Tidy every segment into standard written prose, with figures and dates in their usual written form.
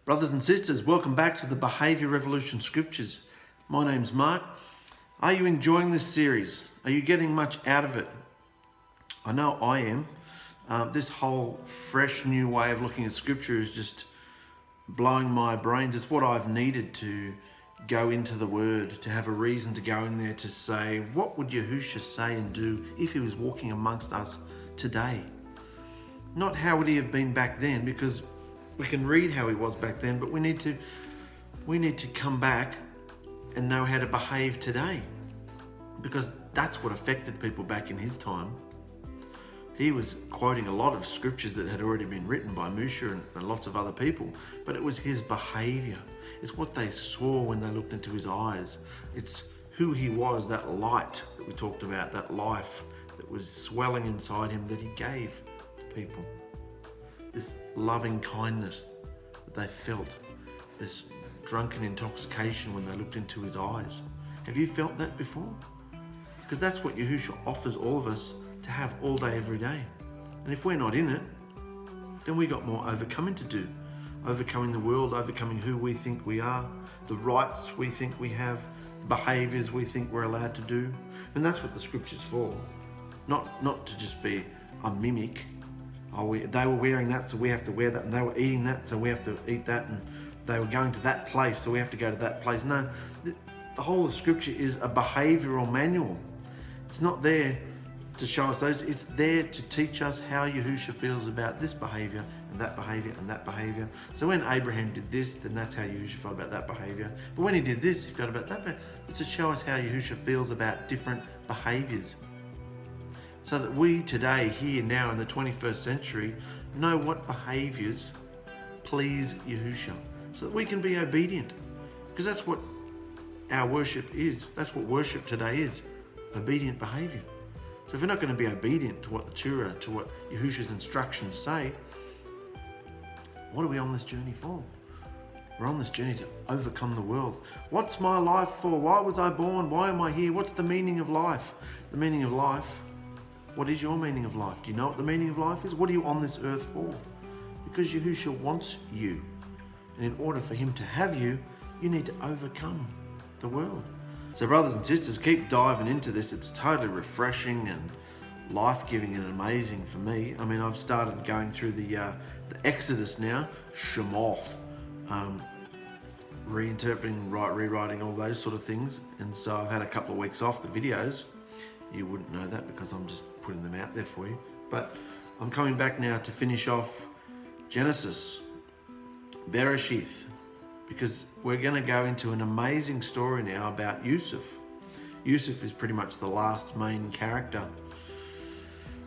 Brothers and sisters, welcome back to the Behaviour Revolution Scriptures. My name's Mark. Are you enjoying this series? Are you getting much out of it? I know I am. This whole fresh new way of looking at Scripture is just blowing my brains. It's what I've needed to go into the Word, to have a reason to go in there to say, what would Yahusha say and do if he was walking amongst us today? Not how would he have been back then, because we can read how he was back then, but we need to come back and know how to behave today, because that's what affected people back in his time. He was quoting a lot of scriptures that had already been written by Musha and lots of other people, but it was his behavior. It's what they saw when they looked into his eyes. It's who he was, that light that we talked about, that life that was swelling inside him that he gave to people. This loving kindness that they felt, this drunken intoxication when they looked into his eyes. Have you felt that before? Because that's what Yahusha offers all of us to have all day, every day. And if we're not in it, then we got more overcoming to do. Overcoming the world, overcoming who we think we are, the rights we think we have, the behaviours we think we're allowed to do. And that's what the scripture's for. Not to just be a mimic. They were wearing that, so we have to wear that, and they were eating that, so we have to eat that, and they were going to that place, so we have to go to that place. No, the whole of Scripture is a behavioural manual. It's not there to show us those, it's there to teach us how Yahusha feels about this behaviour, and that behaviour, and that behaviour. So when Abraham did this, then that's how Yahusha felt about that behaviour. But when he did this, he felt about that behaviour. It's to show us how Yahusha feels about different behaviours, so that we today, here, now in the 21st century, know what behaviours please Yahusha, so that we can be obedient. Because that's what our worship is. That's what worship today is, obedient behaviour. So if we're not going to be obedient to what the Torah, to what Yahusha's instructions say, what are we on this journey for? We're on this journey to overcome the world. What's my life for? Why was I born? Why am I here? What's the meaning of life? The meaning of life. What is your meaning of life? Do you know what the meaning of life is? What are you on this earth for? Because Yahusha wants you. And in order for him to have you, you need to overcome the world. So brothers and sisters, keep diving into this. It's totally refreshing and life-giving and amazing for me. I mean, I've started going through the Exodus now, 𝗪𝗡, reinterpreting, rewriting, all those sort of things. And so I've had a couple of weeks off the videos. You wouldn't know that because I'm just putting them out there for you. But I'm coming back now to finish off Genesis, Bereshith, because we're going to go into an amazing story now about Yusuf. Yusuf is pretty much the last main character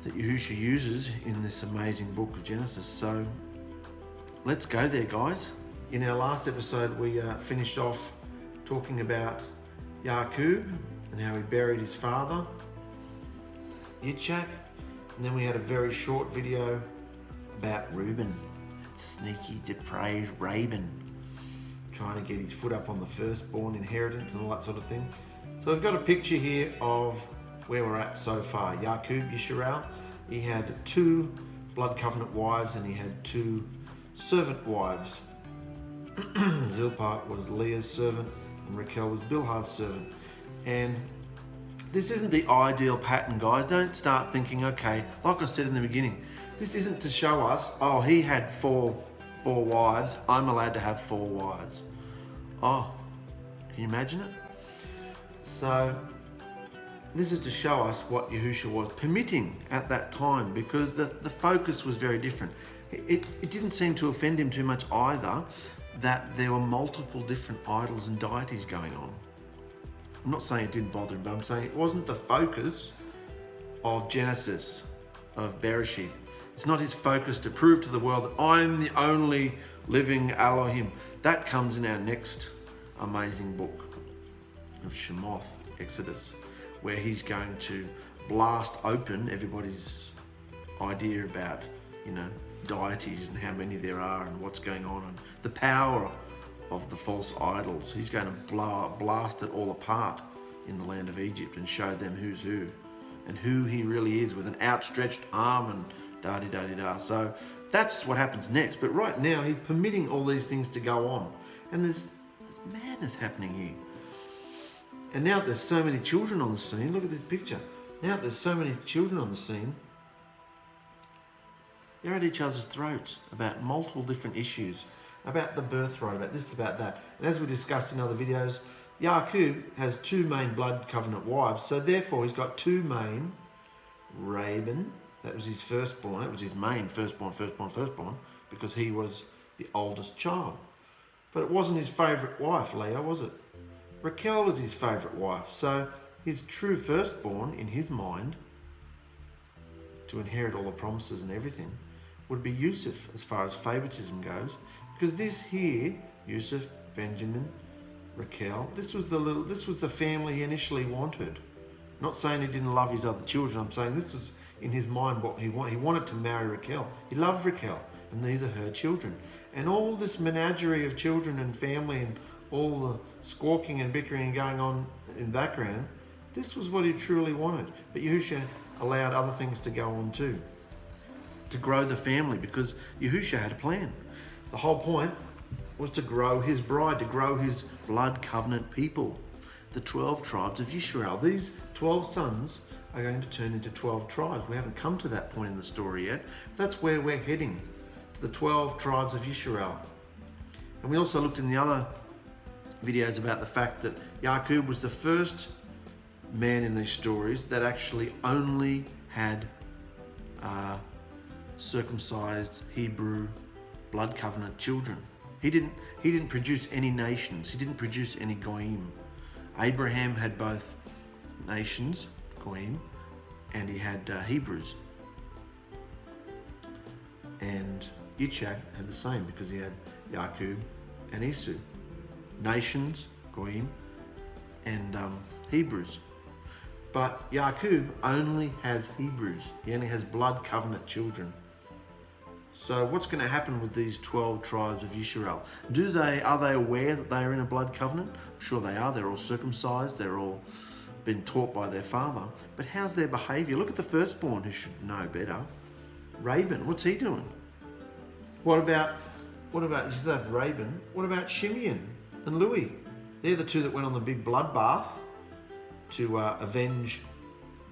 that Yahusha uses in this amazing book of Genesis. So let's go there, guys. In our last episode, we finished off talking about Yaakov and how he buried his father, Yitzhak, and then we had a very short video about Reuben, that sneaky, depraved Reuben, trying to get his foot up on the firstborn inheritance and all that sort of thing. So I've got a picture here of where we're at so far. Yaakov, Yisrael, he had 2 blood covenant wives and he had 2 servant wives. Zilpah was Leah's servant and Rachel was Bilhah's servant. And this isn't the ideal pattern, guys. Don't start thinking, okay, like I said in the beginning, this isn't to show us, oh, he had four wives, I'm allowed to have 4 wives. Oh, can you imagine it? So this is to show us what Yahusha was permitting at that time, because the focus was very different. It didn't seem to offend him too much either that there were multiple different idols and deities going on. I'm not saying it didn't bother him, but I'm saying it wasn't the focus of Genesis, of Bereshith. It's not his focus to prove to the world that I'm the only living Elohim. That comes in our next amazing book of 𝗪𝗡, Exodus, where he's going to blast open everybody's idea about, deities and how many there are and what's going on and the power of the false idols. He's going to blast it all apart in the land of Egypt and show them who's who and who he really is, with an outstretched arm and ◓ So that's what happens next. But right now, he's permitting all these things to go on. And there's madness happening here. And now there's so many children on the scene. Look at this picture. Now there's so many children on the scene. They're at each other's throats about multiple different issues. About the birthright, about this, about that. And as we discussed in other videos, Yaqub has two main blood covenant wives. So therefore he's got two main, Reuben, that was his firstborn. That was his main firstborn, because he was the oldest child. But it wasn't his favourite wife, Leah, was it? Rachel was his favourite wife. So his true firstborn, in his mind, to inherit all the promises and everything, would be Yusuf as far as favoritism goes. Because this here, Yusuf, Benjamin, Rachel, this was the family he initially wanted. Not saying he didn't love his other children, I'm saying this was in his mind what he wanted. He wanted to marry Rachel. He loved Rachel, and these are her children. And all this menagerie of children and family and all the squawking and bickering going on in the background, this was what he truly wanted. But Yahusha allowed other things to go on too, to grow the family, because Yahusha had a plan. The whole point was to grow his bride, to grow his blood covenant people, the 12 tribes of Israel. These 12 sons are going to turn into 12 tribes. We haven't come to that point in the story yet. That's where we're heading, to the 12 tribes of Israel. And we also looked in the other videos about the fact that Yaqub was the first man in these stories that actually only had circumcised Hebrew blood covenant children. He didn't produce any nations. He didn't produce any goyim. Abraham had both nations, goyim, and he had Hebrews. And Yitzhak had the same, because he had Yaqub and Esau. Nations, goyim, and Hebrews. But Yaqub only has Hebrews. He only has blood covenant children. So what's going to happen with these 12 tribes of Israel? Are they aware that they are in a blood covenant? I'm sure they are. They're all circumcised. They're all been taught by their father. But how's their behaviour? Look at the firstborn, who should know better. Reuben, what's he doing? What about you still have Reuben? What about Shimeon and Louis? They're the two that went on the big bloodbath to avenge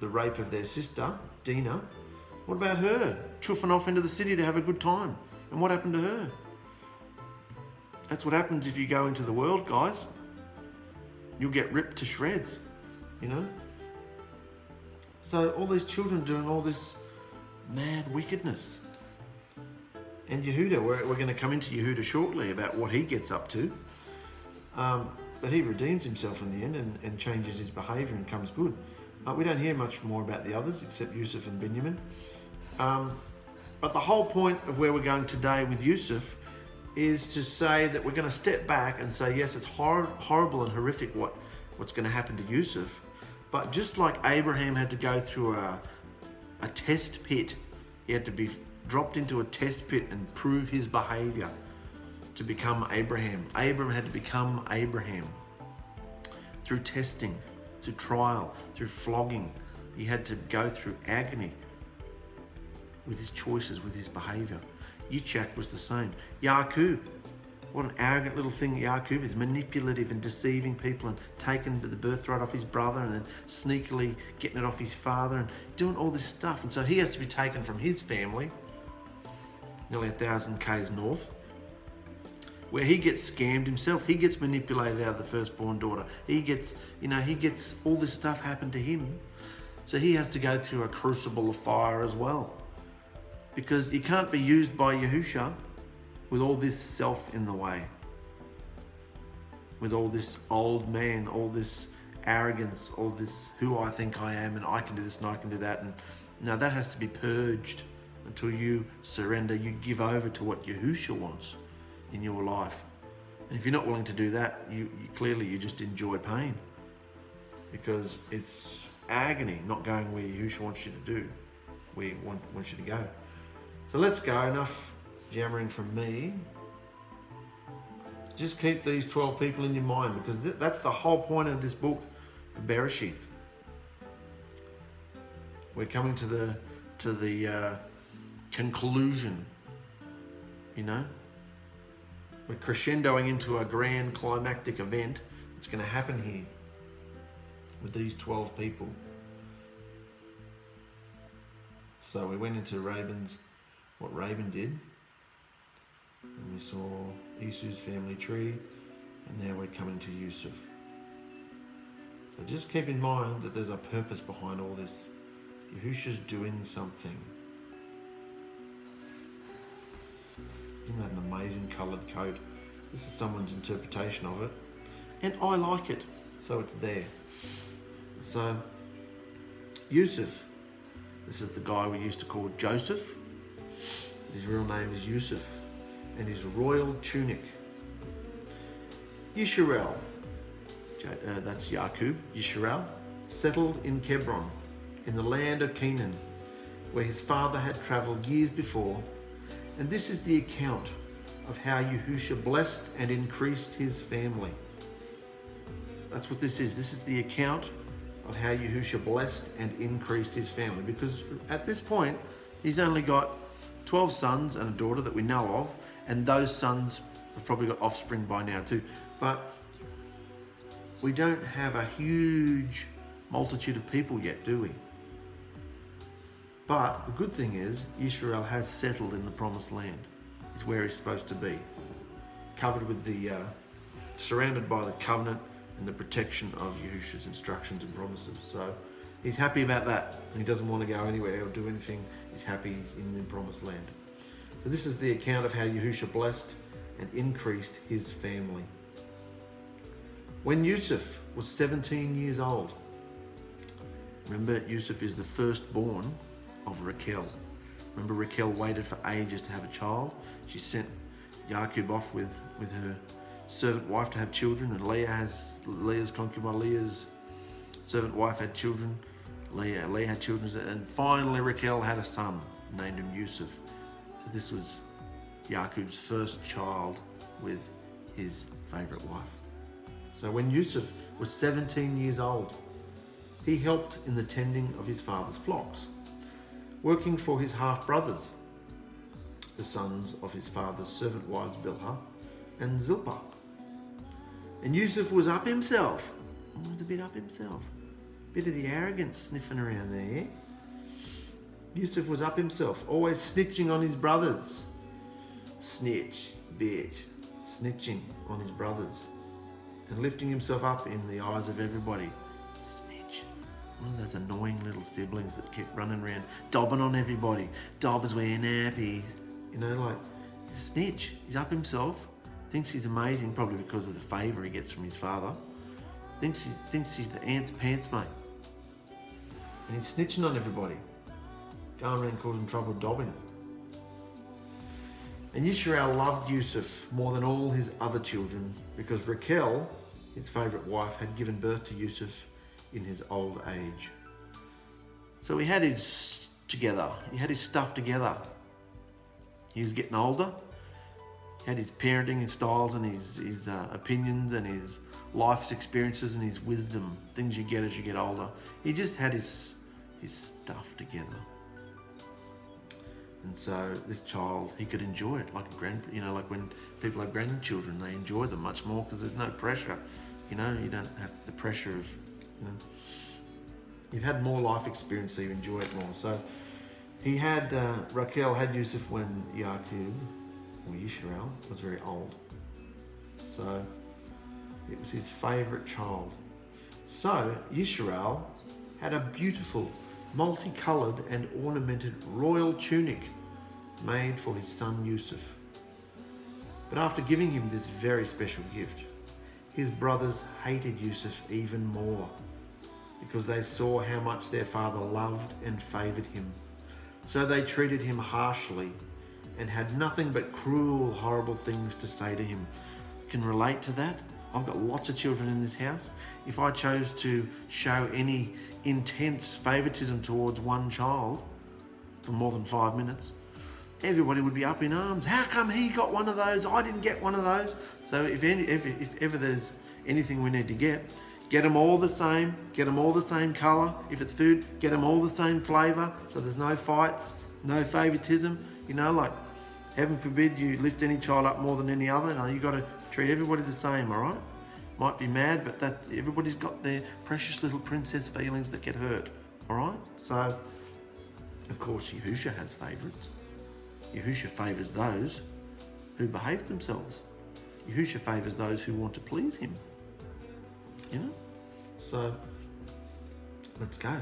the rape of their sister, Dinah. What about her? Chuffing off into the city to have a good time. And what happened to her? That's what happens if you go into the world, guys. You'll get ripped to shreds, you know? So all these children doing all this mad wickedness. And Yehuda, we're going to come into Yehuda shortly about what he gets up to. But he redeems himself in the end and changes his behaviour and comes good. We don't hear much more about the others except Yusuf and Benjamin. But the whole point of where we're going today with Yusuf is to say that we're going to step back and say, yes, it's horrible and horrific what's going to happen to Yusuf. But just like Abraham had to go through a test pit, he had to be dropped into a test pit and prove his behaviour to become Abraham. Abram had to become Abraham through testing, through trial, through flogging. He had to go through agony with his choices, with his behaviour. Yitzhak was the same. Yaqub, what an arrogant little thing Yaqub is, manipulative and deceiving people and taking the birthright off his brother and then sneakily getting it off his father and doing all this stuff. And so he has to be taken from his family, nearly 1,000 k's north, where he gets scammed himself. He gets manipulated out of the firstborn daughter. He gets all this stuff happen to him. So he has to go through a crucible of fire as well. Because he can't be used by Yahusha with all this self in the way. With all this old man, all this arrogance, all this who I think I am and I can do this and I can do that. And no, that has to be purged until you surrender, you give over to what Yahusha wants in your life. And if you're not willing to do that, you clearly just enjoy pain, because it's agony not going where Yahusha wants you to do, where he wants you to go. So let's go. Enough jammering from me. Just keep these 12 people in your mind, because that's the whole point of this book, Bereshith. We're coming to the conclusion, you know. We're crescendoing into a grand climactic event that's going to happen here with these 12 people. So we went into what Raven did, and we saw Esau's family tree, and now we're coming to Yusuf. So just keep in mind that there's a purpose behind all this. Yahusha's doing something. Isn't that an amazing coloured coat? This is someone's interpretation of it, and I like it, so it's there. So Yusuf, this is the guy we used to call Joseph. His real name is Yusuf, and his royal tunic. Yisrael, that's Yaqub, Yisrael, settled in Hebron, in the land of Canaan, where his father had travelled years before. And this is the account of how Yahusha blessed and increased his family. That's what this is. This is the account of how Yahusha blessed and increased his family. Because at this point, he's only got 12 sons and a daughter that we know of, and those sons have probably got offspring by now too. But we don't have a huge multitude of people yet, do we? But the good thing is, Israel has settled in the promised land. It's where he's supposed to be. Covered with surrounded by the covenant and the protection of Yahusha's instructions and promises. So he's happy about that. He doesn't want to go anywhere or do anything. He's happy he's in the promised land. So this is the account of how Yahusha blessed and increased his family. When Yusuf was 17 years old, remember Yusuf is the firstborn of Rachel. Remember, Rachel waited for ages to have a child. She sent Yaqub off with her servant wife to have children, and Leah's concubine, Leah's servant wife had children. Leah had children, and finally Rachel had a son, named him Yusuf. So this was Yaqub's first child with his favourite wife. So when Yusuf was 17 years old, he helped in the tending of his father's flocks, working for his half-brothers, the sons of his father's servant wives Bilhah and Zilpah. And Yusuf was up himself. He was a bit up himself. Bit of the arrogance sniffing around there. Yusuf was up himself, always snitching on his brothers. Snitch, bitch, snitching on his brothers. And lifting himself up in the eyes of everybody. Snitch. One of those annoying little siblings that kept running around, dobbing on everybody. Dobbers wearing nappies. You know, like, he's a snitch. He's up himself. Thinks he's amazing, probably because of the favour he gets from his father. Thinks he's the aunt's pants mate. And he's snitching on everybody. Going around causing trouble, dobbing. And Yisrael loved Yusuf more than all his other children because Rachel, his favourite wife, had given birth to Yusuf in his old age. So he had his together. He had his stuff together. He was getting older. He had his parenting, his styles, and his opinions, and his life's experiences, and his wisdom, things you get as you get older. He just had his stuff together. And so this child, he could enjoy it like like when people have grandchildren, they enjoy them much more because there's no pressure. You don't have the pressure of, you've had more life experience, so you enjoy it more. So he had, Rachel had Yusuf when Yaqub, or Yisrael, was very old. So it was his favourite child. So Yisrael had a beautiful, multicoloured and ornamented royal tunic made for his son Yusuf. But after giving him this very special gift, his brothers hated Yusuf even more because they saw how much their father loved and favoured him. So they treated him harshly and had nothing but cruel, horrible things to say to him. Can relate to that? I've got lots of children in this house. If I chose to show any intense favoritism towards one child for more than 5 minutes, everybody would be up in arms. How come he got one of those? I didn't get one of those. So if ever there's anything we need to get them all the same, get them all the same colour. If it's food, get them all the same flavour, so there's no fights. No favoritism, you know, like heaven forbid you lift any child up more than any other. No, you got to treat everybody the same, all right? Might be mad, but everybody's got their precious little princess feelings that get hurt, all right? So, of course, Yahusha has favourites. Yahusha favours those who behave themselves. Yahusha favours those who want to please him, you know? So, let's go.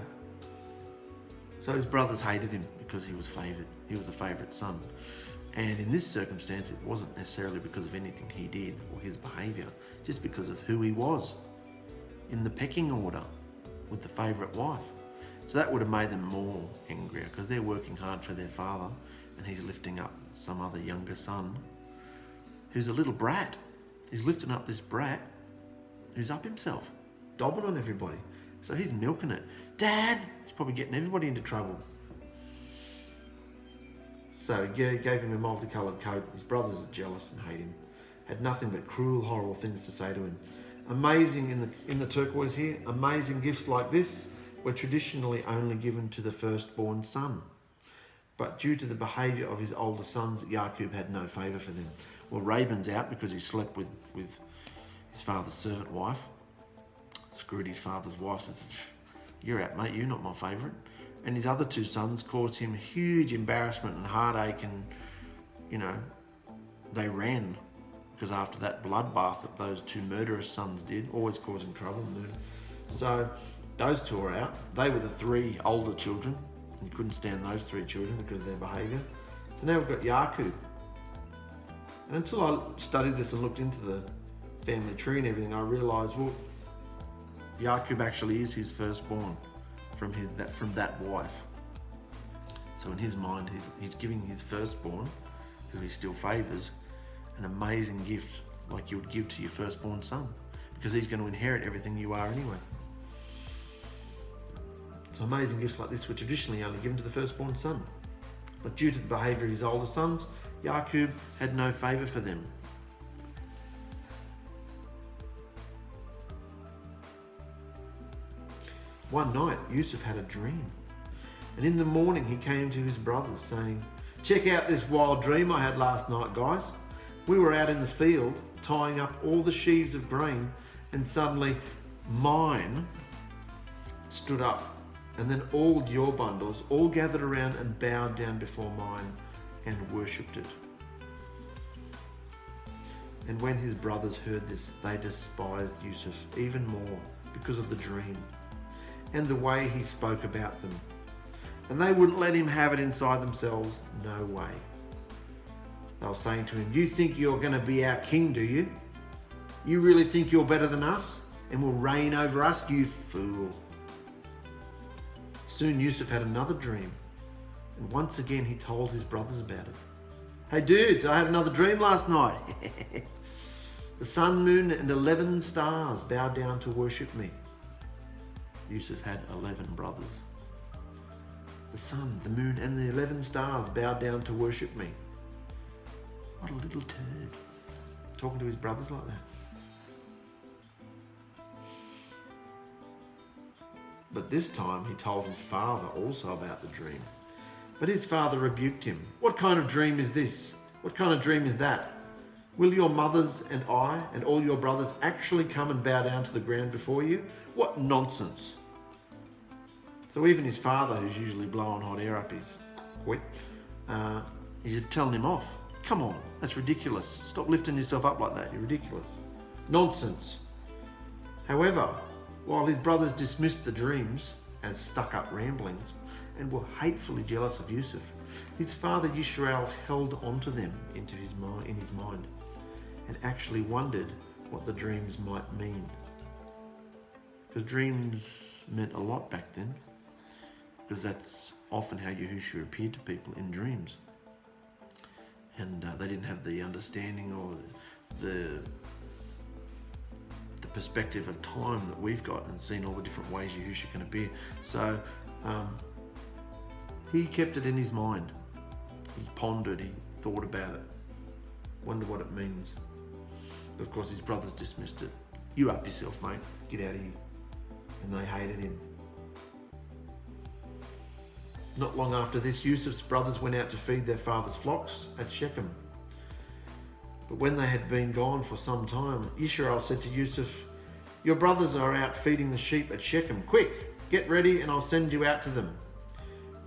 So his brothers hated him because he was favoured. He was a favourite son. And in this circumstance, it wasn't necessarily because of anything he did or his behaviour, just because of who he was in the pecking order with the favourite wife. So that would have made them more angrier because they're working hard for their father and he's lifting up some other younger son who's a little brat. He's lifting up this brat who's up himself, dobbing on everybody. So he's milking it. Dad! He's probably getting everybody into trouble. So he gave him a multicoloured coat. His brothers are jealous and hate him. Had nothing but cruel, horrible things to say to him. Amazing in the turquoise here, amazing gifts like this were traditionally only given to the firstborn son. But due to the behaviour of his older sons, Ya'qub had no favour for them. Well, Laban's out because he slept with his father's servant wife. Screwed his father's wife. Says, "You're out, mate. You're not my favourite." And his other two sons caused him huge embarrassment and heartache, and, you know, they ran because after that bloodbath that those two murderous sons did, always causing trouble. So those two are out. They were the three older children. You couldn't stand those three children because of their behaviour. So now we've got Ya'qub. And until I studied this and looked into the family tree and everything, I realised, well, Ya'qub actually is his firstborn from that wife. So in his mind, he's giving his firstborn, who he still favours, an amazing gift like you would give to your firstborn son, because he's going to inherit everything you are anyway. So amazing gifts like this were traditionally only given to the firstborn son. But due to the behaviour of his older sons, Ya'qub had no favour for them. One night, Yusuf had a dream. And in the morning, he came to his brothers saying, "Check out this wild dream I had last night, guys. We were out in the field tying up all the sheaves of grain, and suddenly mine stood up. And then all your bundles all gathered around and bowed down before mine and worshipped it." And when his brothers heard this, they despised Yusuf even more because of the dream and the way he spoke about them. And they wouldn't let him have it inside themselves. No way. They were saying to him, "You think you're going to be our king, do you? You really think you're better than us and will reign over us, you fool." Soon Yusuf had another dream, and once again he told his brothers about it. "Hey dudes, I had another dream last night. The sun, moon, and 11 stars bowed down to worship me." Yusuf had 11 brothers. The sun, the moon, and the 11 stars bowed down to worship me. What a little turd. Talking to his brothers like that. But this time he told his father also about the dream. But his father rebuked him. "What kind of dream is this? What kind of dream is that? Will your mothers and I and all your brothers actually come and bow down to the ground before you? What nonsense." So even his father, who's usually blowing hot air up his wit, he's telling him off. "Come on, that's ridiculous. Stop lifting yourself up like that. You're ridiculous. Nonsense." However, while his brothers dismissed the dreams as stuck-up ramblings and were hatefully jealous of Yusuf, his father Yishmael held onto them in his mind and actually wondered what the dreams might mean. Because dreams meant a lot back then, because that's often how Yahusha appeared to people, in dreams. And they didn't have the understanding or the perspective of time that we've got and seen all the different ways Yahusha can appear. So he kept it in his mind. He pondered, he thought about it, wondered what it means. But of course his brothers dismissed it. "You up yourself, mate, get out of here." And they hated him. Not long after this, Yusuf's brothers went out to feed their father's flocks at Shechem. But when they had been gone for some time, Yisrael said to Yusuf, "Your brothers are out feeding the sheep at Shechem. Quick, get ready and I'll send you out to them."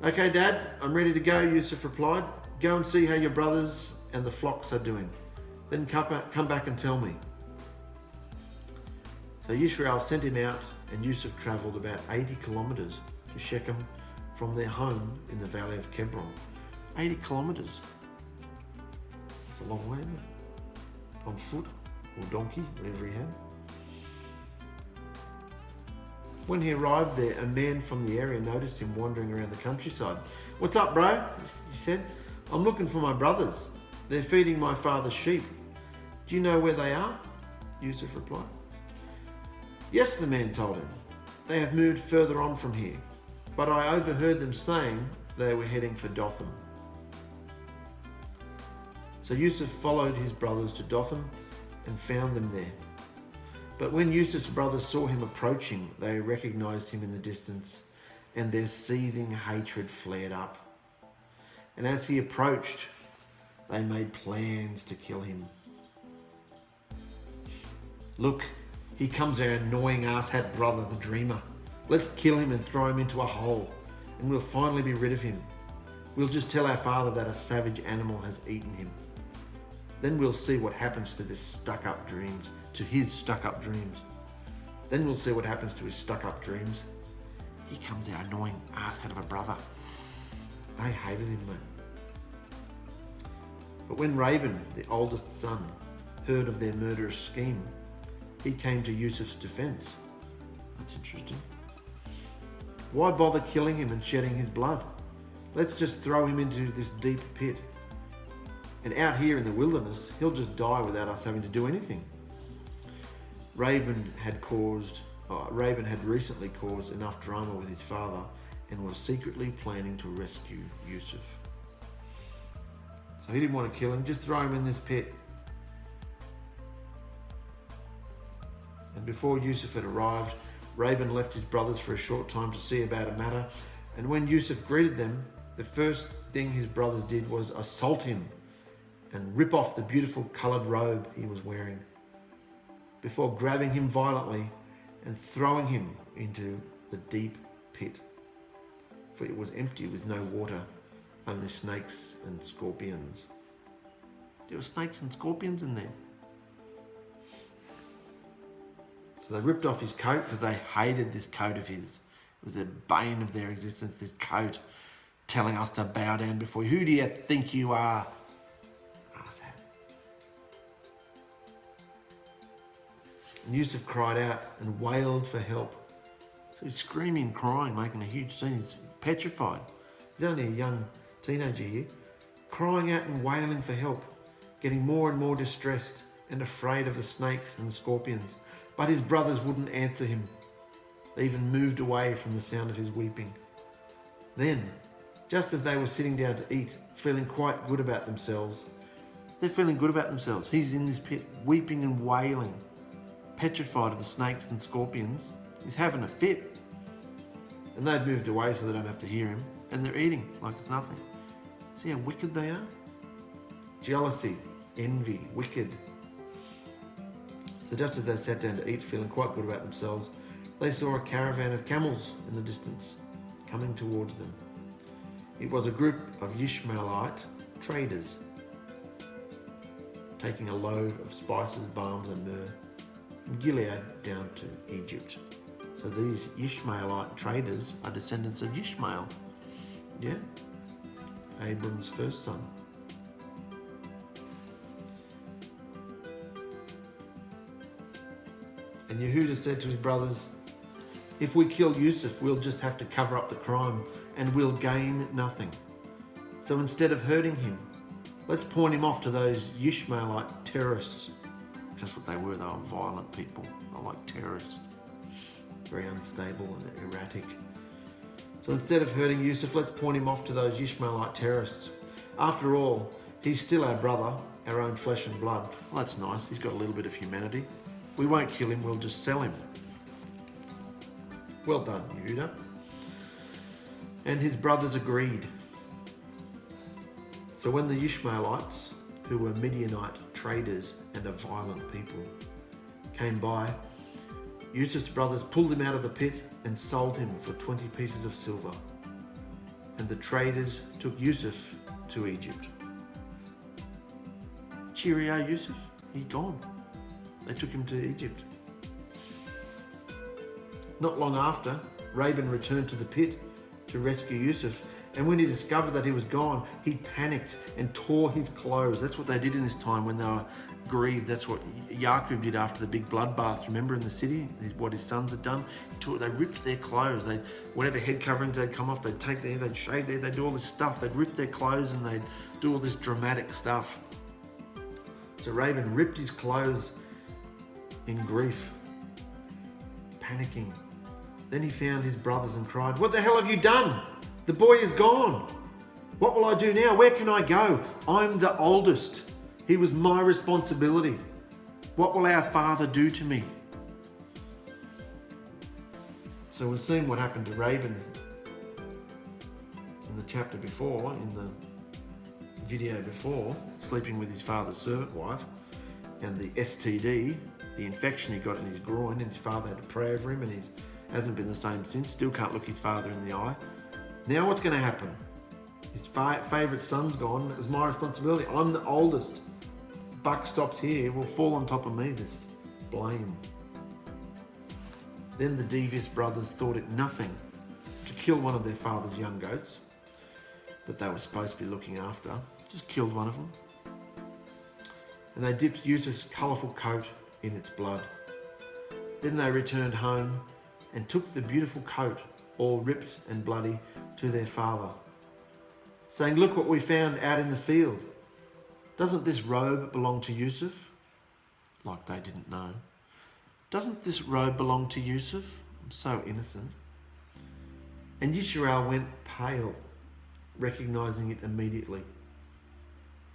"Okay, Dad, I'm ready to go," Yusuf replied. "Go and see how your brothers and the flocks are doing. Then come back and tell me." So Yisrael sent him out, and Yusuf travelled about 80 kilometres to Shechem from their home in the valley of Kebron. 80 kilometres. That's a long way, isn't it? On foot or donkey, whatever he had. When he arrived there, a man from the area noticed him wandering around the countryside. "What's up, bro?" he said. "I'm looking for my brothers. They're feeding my father's sheep. Do you know where they are?" Yusuf replied. "Yes," the man told him. "They have moved further on from here, but I overheard them saying they were heading for Dothan." So Yusuf followed his brothers to Dothan and found them there. But when Yusuf's brothers saw him approaching, they recognized him in the distance, and their seething hatred flared up. And as he approached, they made plans to kill him. "Look, here comes our annoying asshat brother, the dreamer. Let's kill him and throw him into a hole, and we'll finally be rid of him. We'll just tell our father that a savage animal has eaten him. Then we'll see what happens to his stuck-up dreams. Then we'll see what happens to his stuck-up dreams. Here comes our annoying asshat of a brother." They hated him, mate. But when Reuben, the oldest son, heard of their murderous scheme, he came to Yusuf's defense. That's interesting. "Why bother killing him and shedding his blood? Let's just throw him into this deep pit. And out here in the wilderness, he'll just die without us having to do anything." Reuben had recently caused enough drama with his father and was secretly planning to rescue Yusuf. So he didn't want to kill him, just throw him in this pit. And before Yusuf had arrived, Reuben left his brothers for a short time to see about a matter. And when Yusuf greeted them, the first thing his brothers did was assault him and rip off the beautiful coloured robe he was wearing, before grabbing him violently and throwing him into the deep pit. For it was empty with no water, only snakes and scorpions. There were snakes and scorpions in there. So they ripped off his coat because they hated this coat of his. It was the bane of their existence, this coat, telling us to bow down before you. "Who do you think you are?" And Yusuf cried out and wailed for help. So he's screaming, crying, making a huge scene. He's petrified. He's only a young teenager here, crying out and wailing for help, getting more and more distressed and afraid of the snakes and the scorpions. But his brothers wouldn't answer him. They even moved away from the sound of his weeping. Then, just as they were sitting down to eat, feeling quite good about themselves, He's in this pit, weeping and wailing, petrified of the snakes and scorpions. He's having a fit. And they've moved away so they don't have to hear him. And they're eating like it's nothing. See how wicked they are? Jealousy, envy, wicked. So just as they sat down to eat, feeling quite good about themselves, they saw a caravan of camels in the distance, coming towards them. It was a group of Ishmaelite traders, taking a load of spices, balms and myrrh from Gilead down to Egypt. So these Ishmaelite traders are descendants of Ishmael. Yeah? Abram's first son. And Yehuda said to his brothers, "If we kill Yusuf, we'll just have to cover up the crime and we'll gain nothing. So instead of hurting him, let's point him off to those Ishmaelite terrorists." That's what they were. They were violent people. They were like terrorists. Very unstable and erratic. So instead of hurting Yusuf, let's point him off to those Ishmaelite terrorists. After all, he's still our brother, our own flesh and blood. Well, that's nice. He's got a little bit of humanity. We won't kill him, we'll just sell him. Well done, Yehuda. And his brothers agreed. So when the Ishmaelites, who were Midianite traders and a violent people, came by, Yusuf's brothers pulled him out of the pit and sold him for 20 pieces of silver. And the traders took Yusuf to Egypt. Cheerio, Yusuf, he's gone. They took him to Egypt. Not long after, Raven returned to the pit to rescue Yusuf, and when he discovered that he was gone, he panicked and tore his clothes. That's what they did in this time when they were grieved. That's what Yaqub did after the big bloodbath, remember, in the city, what his sons had done. They ripped their clothes. Whatever head coverings they'd come off, they'd take they'd shave they'd do all this stuff. They'd rip their clothes and they'd do all this dramatic stuff. So Raven ripped his clothes in grief, panicking. Then he found his brothers and cried, "What the hell have you done? The boy is gone. What will I do now? Where can I go? I'm the oldest. He was my responsibility. What will our father do to me?" So we've seen what happened to Raven in the chapter before, in the video before, sleeping with his father's servant wife, and the STD, the infection he got in his groin, and his father had to pray over him, and he hasn't been the same since, still can't look his father in the eye. Now what's going to happen? His favourite son's gone. It was my responsibility. I'm the oldest. Buck stopped here. Will fall on top of me, this blame. Then the devious brothers thought it nothing to kill one of their father's young goats that they were supposed to be looking after. Just killed one of them. And they dipped Yusuf's colourful coat in its blood. Then they returned home and took the beautiful coat, all ripped and bloody, to their father, saying, "Look what we found out in the field. Doesn't this robe belong to Yusuf?" Like they didn't know. "Doesn't this robe belong to Yusuf?" I'm so innocent. And Yisrael went pale, recognizing it immediately.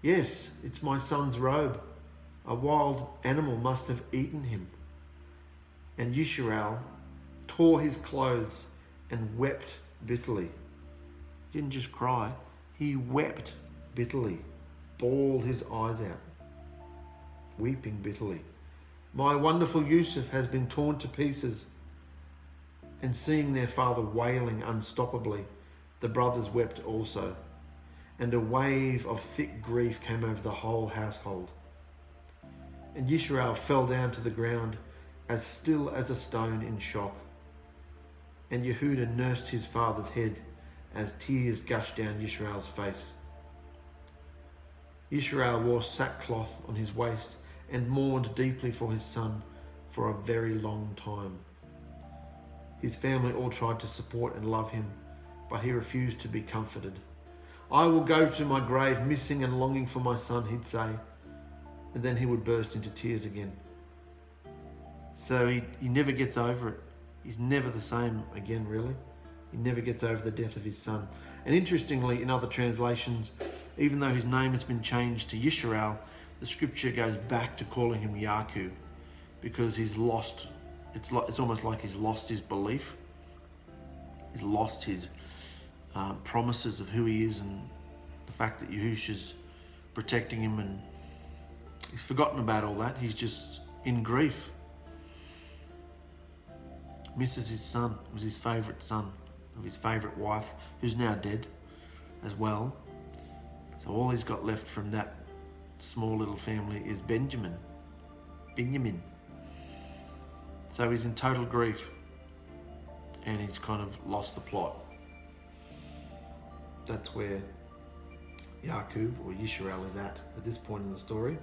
"Yes, it's my son's robe. A wild animal must have eaten him." And Yisrael tore his clothes and wept bitterly. He didn't just cry, he wept bitterly, bawled his eyes out, weeping bitterly. "My wonderful Yusuf has been torn to pieces." And seeing their father wailing unstoppably, the brothers wept also, and a wave of thick grief came over the whole household. And Yisrael fell down to the ground, as still as a stone, in shock. And Yehuda nursed his father's head as tears gushed down Yisrael's face. Yisrael wore sackcloth on his waist and mourned deeply for his son for a very long time. His family all tried to support and love him, but he refused to be comforted. "I will go to my grave missing and longing for my son," he'd say, and then he would burst into tears again. So he never gets over it. He's never the same again, really. He never gets over the death of his son. And interestingly, in other translations, even though his name has been changed to Yisrael, the scripture goes back to calling him Yaqub, because he's lost. It's almost like he's lost his belief. He's lost his promises of who he is and the fact that Yahusha's protecting him, and he's forgotten about all that. He's just in grief. Misses his son. It was his favourite son of his favourite wife, who's now dead as well. So all he's got left from that small little family is Benjamin. So he's in total grief, and he's kind of lost the plot. That's where Yaqub, or Yisrael, is at this point in the story.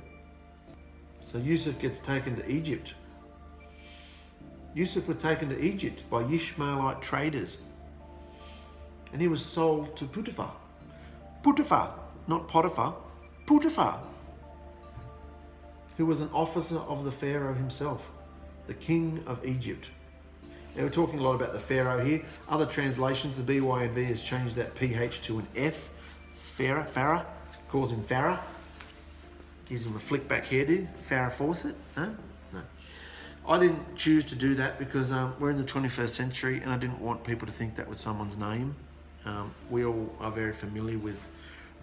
So Yusuf gets taken to Egypt. Yusuf was taken to Egypt by Ishmaelite traders, and he was sold to Potiphar. Potiphar, not Potiphar, Potiphar, who was an officer of the Pharaoh himself, the king of Egypt. Now we're talking a lot about the Pharaoh here. Other translations, the BYNV has changed that PH to an F. Pharaoh, calls him Pharaoh. Gives him a flick back hairdo. Farrah Fawcett, huh? No. I didn't choose to do that because we're in the 21st century and I didn't want people to think that was someone's name. We all are very familiar with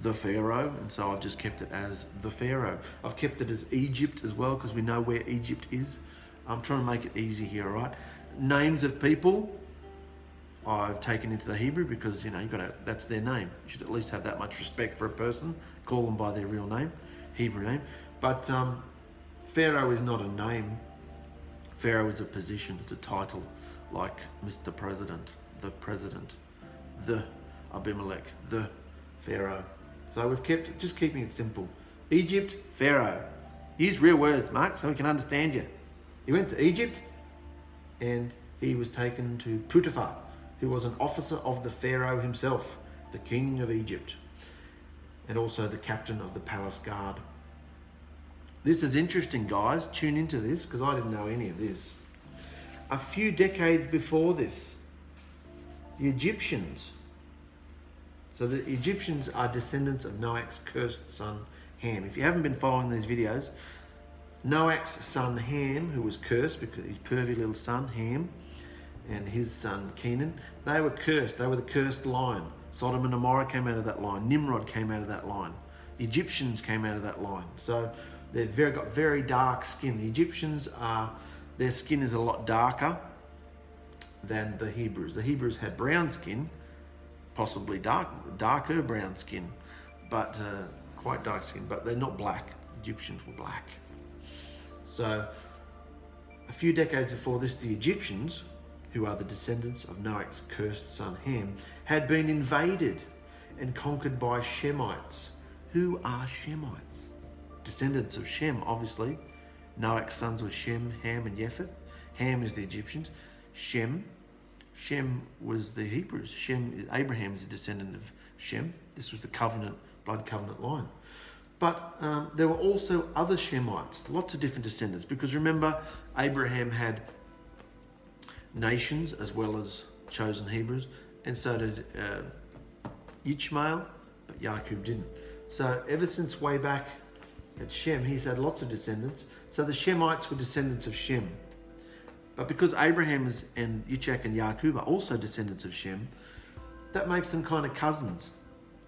the Pharaoh, and so I've just kept it as the Pharaoh. I've kept it as Egypt as well, because we know where Egypt is. I'm trying to make it easy here, all right? Names of people, I've taken into the Hebrew because, you know, that's their name. You should at least have that much respect for a person. Call them by their real name, Hebrew name. But Pharaoh is not a name. Pharaoh is a position, it's a title, like Mr. President, the Abimelech, the Pharaoh. So we've just keeping it simple. Egypt, Pharaoh. Use real words, Mark, so we can understand you. He went to Egypt and he was taken to Potiphar, who was an officer of the Pharaoh himself, the king of Egypt, and also the captain of the palace guard. This is interesting, guys. Tune into this, because I didn't know any of this. A few decades before this, the Egyptians, so the Egyptians are descendants of Noach's cursed son, Ham. If you haven't been following these videos, Noach's son Ham, who was cursed because his pervy little son Ham and his son Canaan, they were cursed. They were the cursed line. Sodom and Gomorrah came out of that line. Nimrod came out of that line. The Egyptians came out of that line. So they've got very dark skin. The Egyptians their skin is a lot darker than the Hebrews. The Hebrews had brown skin, possibly darker brown skin, but quite dark skin, but they're not black. Egyptians were black. So a few decades before this, the Egyptians, who are the descendants of Noach's cursed son Ham, had been invaded and conquered by Shemites. Who are Shemites? Descendants of Shem, obviously. Noach's sons were Shem, Ham, and Japheth. Ham is the Egyptians. Shem was the Hebrews. Abraham is a descendant of Shem. This was the blood covenant line. But there were also other Shemites, lots of different descendants, because remember, Abraham had nations as well as chosen Hebrews, and so did Ishmael, but Yaakov didn't. So ever since way back at Shem, he's had lots of descendants. So the Shemites were descendants of Shem. But because Abraham and Yitzhak and Yaakov are also descendants of Shem, that makes them kind of cousins.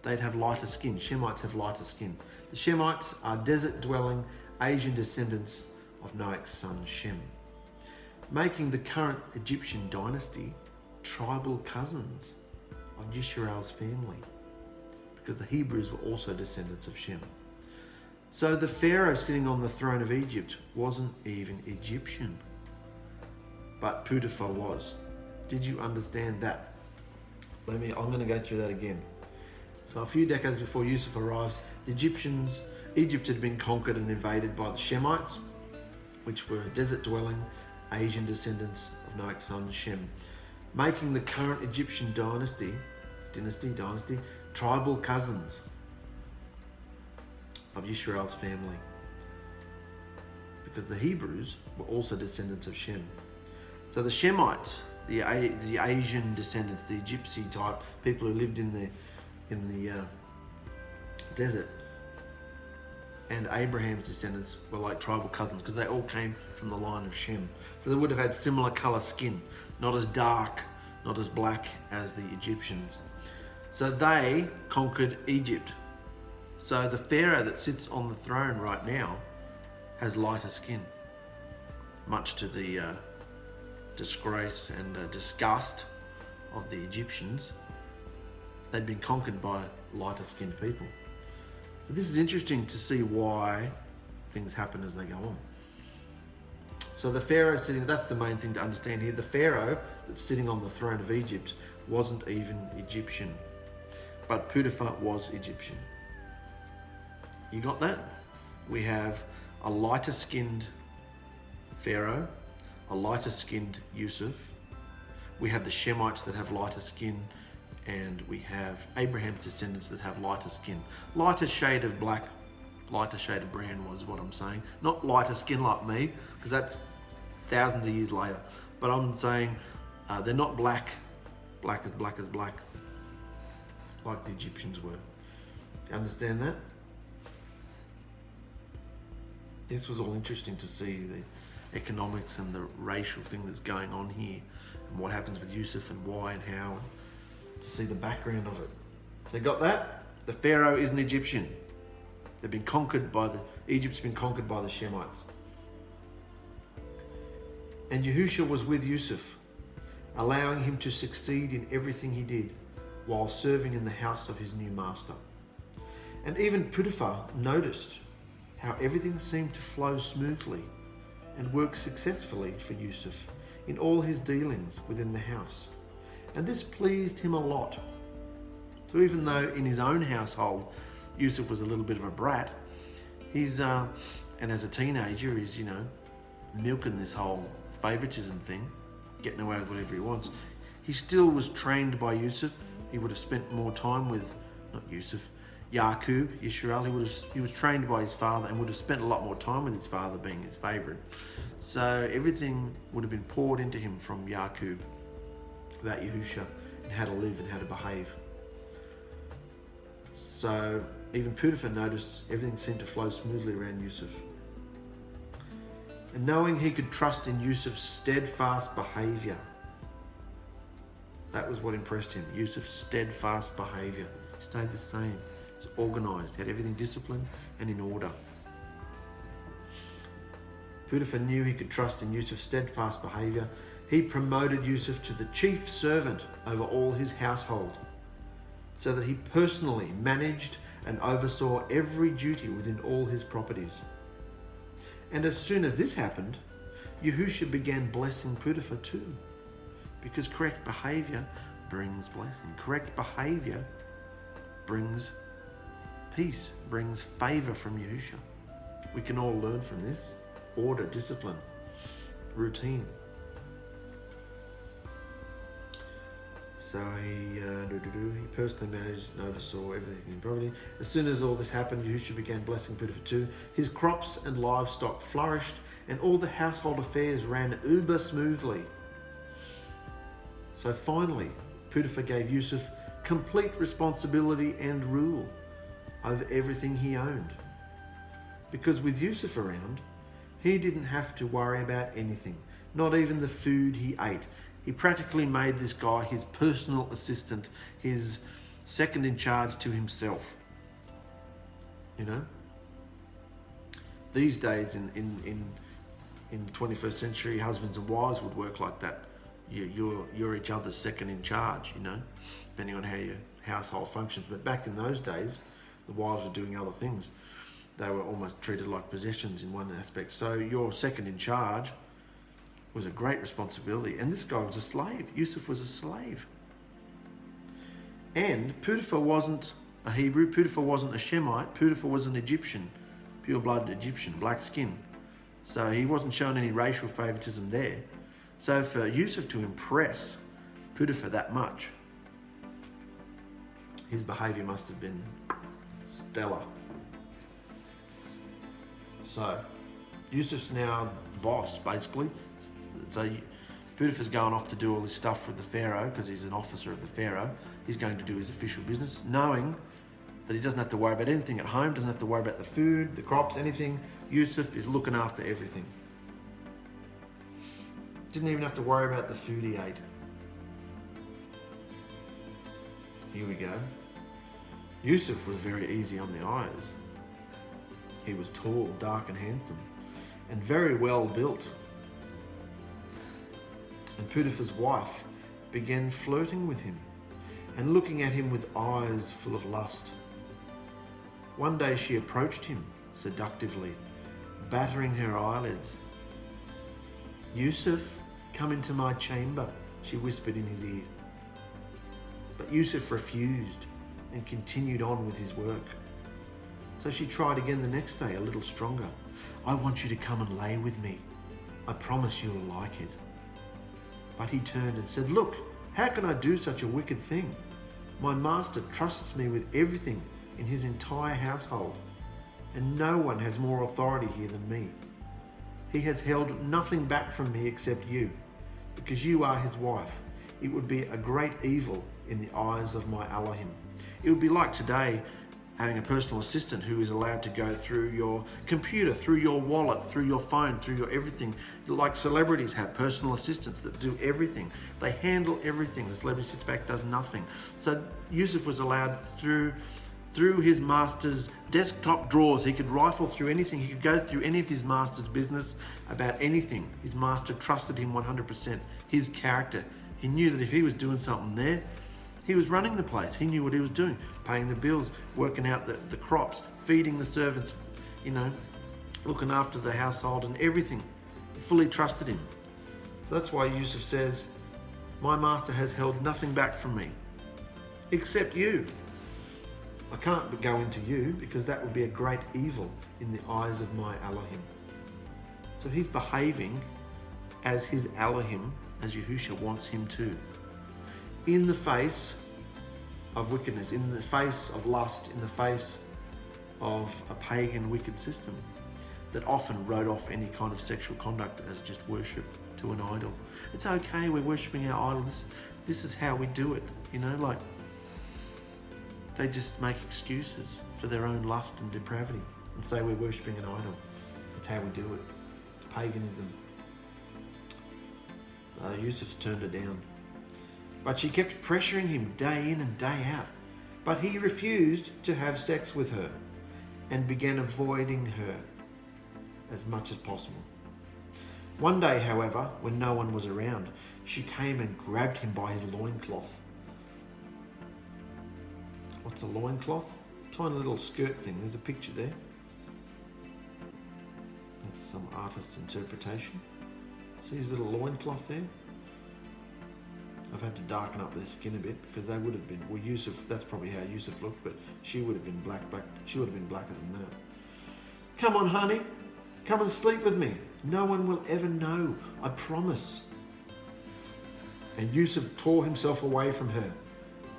They'd have lighter skin. Shemites have lighter skin. The Shemites are desert-dwelling Asian descendants of Noach's son Shem, making the current Egyptian dynasty tribal cousins of Yisrael's family, because the Hebrews were also descendants of Shem. So the Pharaoh sitting on the throne of Egypt wasn't even Egyptian, but Potiphar was. Did you understand that? I'm going to go through that again. So a few decades before Yusuf arrives, Egypt had been conquered and invaded by the Shemites, which were desert-dwelling Asian descendants of Noach's son Shem, making the current Egyptian dynasty, tribal cousins of Yisrael's family, because the Hebrews were also descendants of Shem. So the Shemites, the Asian descendants, the gypsy type people who lived in the desert, and Abraham's descendants were like tribal cousins, because they all came from the line of Shem. So they would have had similar colour skin, not as dark, not as black as the Egyptians. So they conquered Egypt. So the Pharaoh that sits on the throne right now has lighter skin, much to the disgrace and disgust of the Egyptians. They'd been conquered by lighter skinned people. But this is interesting to see why things happen as they go on. So the Pharaoh sitting, that's the main thing to understand here. The Pharaoh that's sitting on the throne of Egypt wasn't even Egyptian, but Potiphar was Egyptian. You got that? We have a lighter skinned Pharaoh, a lighter skinned Yusuf. We have the Shemites that have lighter skin, and we have Abraham's descendants that have lighter skin. Lighter shade of black, lighter shade of brown was what I'm saying. Not lighter skin like me, because that's thousands of years later. But I'm saying they're not black as black, like the Egyptians were. Do you understand that? This was all interesting to see, the economics and the racial thing that's going on here, and what happens with Yusuf and why and how. to see the background of it. So you got that? The Pharaoh is an Egyptian. They've been conquered by Egypt's been conquered by the Shemites. And Yahusha was with Yusuf, allowing him to succeed in everything he did while serving in the house of his new master. And even Potiphar noticed how everything seemed to flow smoothly and work successfully for Yusuf in all his dealings within the house. And this pleased him a lot. So even though in his own household, Yusuf was a little bit of a brat, and as a teenager, he's, milking this whole favoritism thing, getting away with whatever he wants. He still was trained by Yusuf. He would have spent more time with, not Yusuf, Yisrael. He was trained by his father and would have spent a lot more time with his father being his favorite. So everything would have been poured into him from Yaqub about Yahusha and how to live and how to behave. So even Potiphar noticed everything seemed to flow smoothly around Yusuf. And knowing he could trust in Yusuf's steadfast behaviour, that was what impressed him. Yusuf's steadfast behaviour. He stayed the same. He was organised, had everything disciplined and in order. Potiphar knew he could trust in Yusuf's steadfast behaviour. He promoted Yusuf to the chief servant over all his household, so that he personally managed and oversaw every duty within all his properties. And as soon as this happened, Yahusha began blessing Potiphar too, because correct behaviour brings blessing. Correct behaviour brings peace, brings favour from Yahusha. We can all learn from this. Order, discipline, routine. So he personally managed and oversaw everything in property. As soon as all this happened, Yahusha began blessing Potiphar too. His crops and livestock flourished, and all the household affairs ran uber smoothly. So finally, Potiphar gave Yusuf complete responsibility and rule over everything he owned. Because with Yusuf around, he didn't have to worry about anything, not even the food he ate. He practically made this guy his personal assistant, his second in charge to himself. These days in the 21st century, husbands and wives would work like that. You're each other's second in charge, depending on how your household functions. But back in those days, the wives were doing other things. They were almost treated like possessions in one aspect. So your second in charge was a great responsibility. And this guy was a slave. Yusuf was a slave. And Potiphar wasn't a Hebrew. Potiphar wasn't a Shemite. Potiphar was an Egyptian, pure-blooded Egyptian, black skin. So he wasn't showing any racial favoritism there. So for Yusuf to impress Potiphar that much, his behaviour must have been stellar. So Yusuf's now boss, basically. So Potiphar's going off to do all this stuff with the Pharaoh because he's an officer of the Pharaoh. He's going to do his official business, knowing that he doesn't have to worry about anything at home, doesn't have to worry about the food, the crops, anything. Yusuf is looking after everything. Didn't even have to worry about the food he ate. Here we go. Yusuf was very easy on the eyes. He was tall, dark and handsome, and very well built. And Potiphar's wife began flirting with him and looking at him with eyes full of lust. One day she approached him seductively, battering her eyelids. "Yusuf, come into my chamber," she whispered in his ear. But Yusuf refused and continued on with his work. So she tried again the next day, a little stronger. "I want you to come and lay with me. I promise you'll like it." But he turned and said, "Look, how can I do such a wicked thing? My master trusts me with everything in his entire household, and no one has more authority here than me. He has held nothing back from me except you, because you are his wife. It would be a great evil in the eyes of my Elohim." It would be like today, having a personal assistant who is allowed to go through your computer, through your wallet, through your phone, through your everything. Like celebrities have personal assistants that do everything. They handle everything. The celebrity sits back, does nothing. So Yusuf was allowed through his master's desktop drawers. He could rifle through anything. He could go through any of his master's business about anything. His master trusted him 100%. His character. He knew that if he was doing something there, he was running the place. He knew what he was doing, paying the bills, working out the crops, feeding the servants, looking after the household and everything. He fully trusted him. So that's why Yusuf says, my master has held nothing back from me, except you. I can't go into you because that would be a great evil in the eyes of my Elohim. So he's behaving as his Elohim, as Yahusha wants him to. In the face of wickedness, in the face of lust, in the face of a pagan wicked system that often wrote off any kind of sexual conduct as just worship to an idol. It's okay, we're worshipping our idol. This is how we do it, like they just make excuses for their own lust and depravity and say we're worshipping an idol. That's how we do it. It's paganism. So Yusuf's turned her down. But she kept pressuring him day in and day out. But he refused to have sex with her and began avoiding her as much as possible. One day, however, when no one was around, she came and grabbed him by his loincloth. What's a loincloth? Tiny little skirt thing. There's a picture there. That's some artist's interpretation. See his little loincloth there? I've had to darken up their skin a bit because they would have been, well, Yusuf, that's probably how Yusuf looked, but she would have been black, she would have been blacker than that. Come on, honey, come and sleep with me. No one will ever know, I promise. And Yusuf tore himself away from her,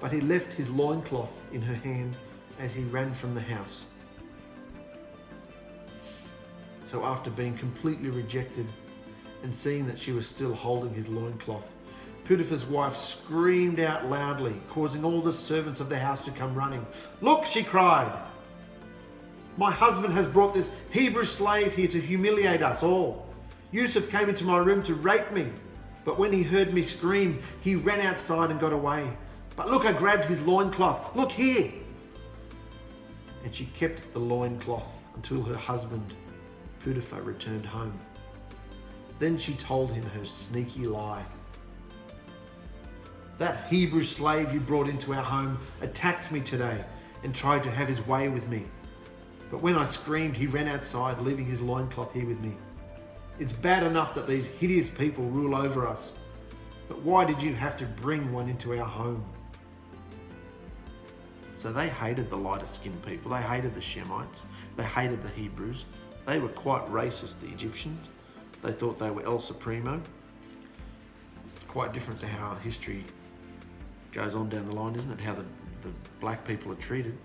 but he left his loincloth in her hand as he ran from the house. So after being completely rejected and seeing that she was still holding his loincloth, Potiphar's wife screamed out loudly, causing all the servants of the house to come running. Look, she cried, my husband has brought this Hebrew slave here to humiliate us all. Yusuf came into my room to rape me, but when he heard me scream, he ran outside and got away. But look, I grabbed his loincloth. Look here. And she kept the loincloth until her husband, Potiphar, returned home. Then she told him her sneaky lie. That Hebrew slave you brought into our home attacked me today and tried to have his way with me. But when I screamed, he ran outside, leaving his loincloth here with me. It's bad enough that these hideous people rule over us, but why did you have to bring one into our home? So they hated the lighter skinned people. They hated the Shemites. They hated the Hebrews. They were quite racist, the Egyptians. They thought they were El Supremo. It's quite different to how history goes on down the line, isn't it? How the black people are treated.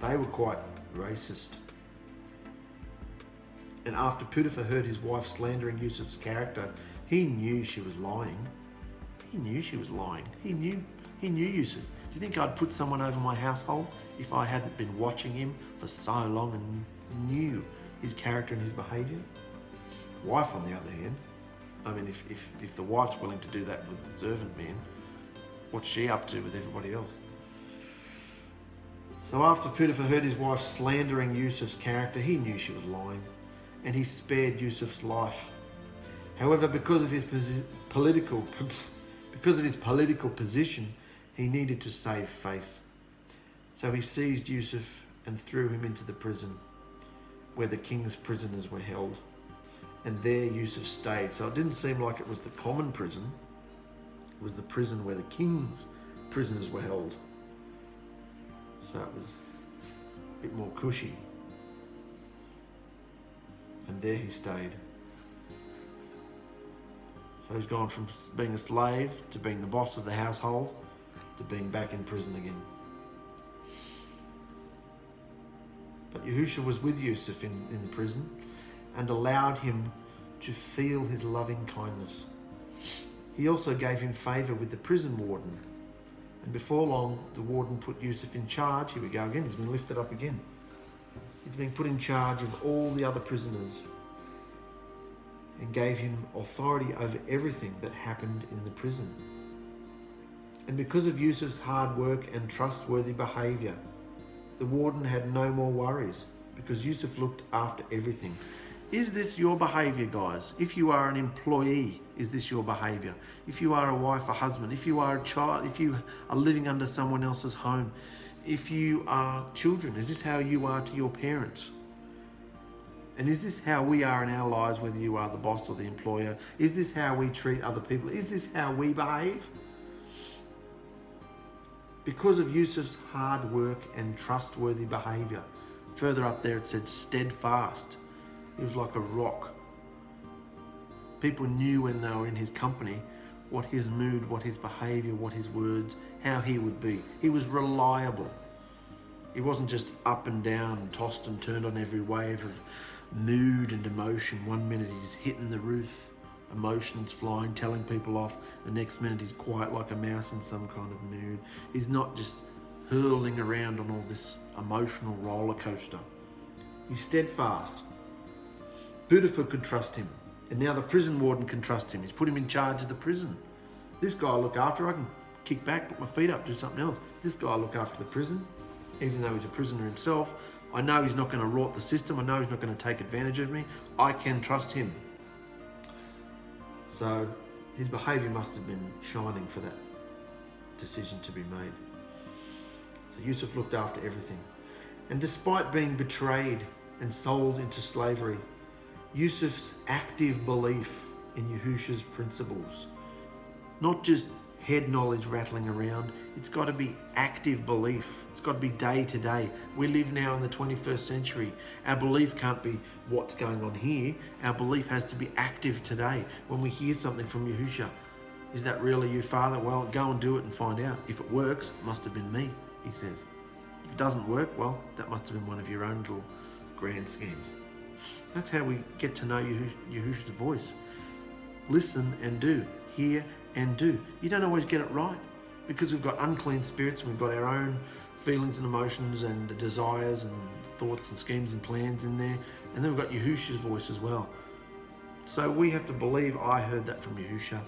They were quite racist. And after Potiphar heard his wife slandering Yusuf's character, he knew she was lying. He knew she was lying. He knew Yusuf. Do you think I'd put someone over my household if I hadn't been watching him for so long and knew his character and his behaviour? Wife, on the other hand, I mean, if the wife's willing to do that with the servant man, what's she up to with everybody else? So after Potiphar heard his wife slandering Yusuf's character, he knew she was lying, and he spared Yusuf's life. However, because of his political position, he needed to save face. So he seized Yusuf and threw him into the prison, where the king's prisoners were held. And there Yusuf stayed. So it didn't seem like it was the common prison. It was the prison where the king's prisoners were held. So it was a bit more cushy. And there he stayed. So he's gone from being a slave to being the boss of the household to being back in prison again. But Yahusha was with Yusuf in the prison and allowed him to feel his loving kindness. He also gave him favour with the prison warden And before long, the warden put Yusuf in charge. Here we go again, he's been lifted up again. He's been put in charge of all the other prisoners and gave him authority over everything that happened in the prison. And because of Yusuf's hard work and trustworthy behaviour, the warden had no more worries because Yusuf looked after everything. Is this your behaviour, guys? If you are an employee, is this your behaviour? If you are a wife, a husband, if you are a child, if you are living under someone else's home, if you are children, is this how you are to your parents? And is this how we are in our lives, whether you are the boss or the employer? Is this how we treat other people? Is this how we behave? Because of Yusuf's hard work and trustworthy behaviour. Further up there it said steadfast. He was like a rock. People knew when they were in his company what his mood, what his behaviour, what his words, how he would be. He was reliable. He wasn't just up and down and tossed and turned on every wave of mood and emotion. One minute he's hitting the roof, emotions flying, telling people off. The next minute he's quiet like a mouse in some kind of mood. He's not just hurling around on all this emotional roller coaster. He's steadfast. Boudicca could trust him, and now the prison warden can trust him. He's put him in charge of the prison. This guy I look after. I can kick back, put my feet up, do something else. This guy I look after the prison, even though he's a prisoner himself. I know he's not going to rot the system. I know he's not going to take advantage of me. I can trust him. So his behaviour must have been shining for that decision to be made. So Yusuf looked after everything. And despite being betrayed and sold into slavery, Yusuf's active belief in Yahusha's principles, not just head knowledge rattling around, it's got to be active belief. It's got to be day to day. We live now in the 21st century. Our belief can't be what's going on here. Our belief has to be active today. When we hear something from Yahusha, is that really you, Father? Well, go and do it and find out. If it works, it must have been me, he says. If it doesn't work, well, that must have been one of your own little grand schemes. That's how we get to know Yahusha's voice. Listen and do. Hear and do. You don't always get it right because we've got unclean spirits and we've got our own feelings and emotions and desires and thoughts and schemes and plans in there. And then we've got Yahusha's voice as well. So we have to believe, I heard that from Yahusha,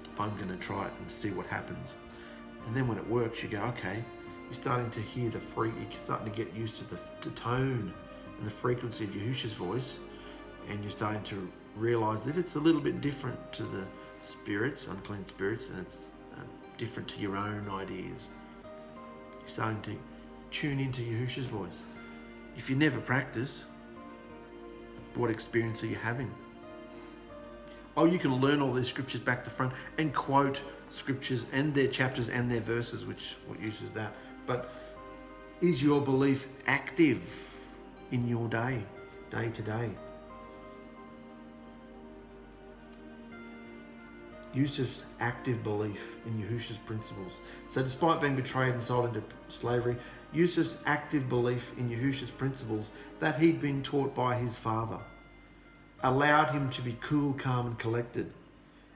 if I'm going to try it and see what happens. And then when it works, you go, okay, you're starting to hear you're starting to get used to the tone and the frequency of Yahusha's voice, and you're starting to realise that it's a little bit different to the spirits, unclean spirits, and it's different to your own ideas. You're starting to tune into Yahusha's voice. If you never practice, what experience are you having? Oh, you can learn all these scriptures back to front and quote scriptures and their chapters and their verses, what uses that. But is your belief active in your day to day? Yusuf's active belief in Yahusha's principles. So despite being betrayed and sold into slavery, Yusuf's active belief in Yahusha's principles that he'd been taught by his father allowed him to be cool, calm and collected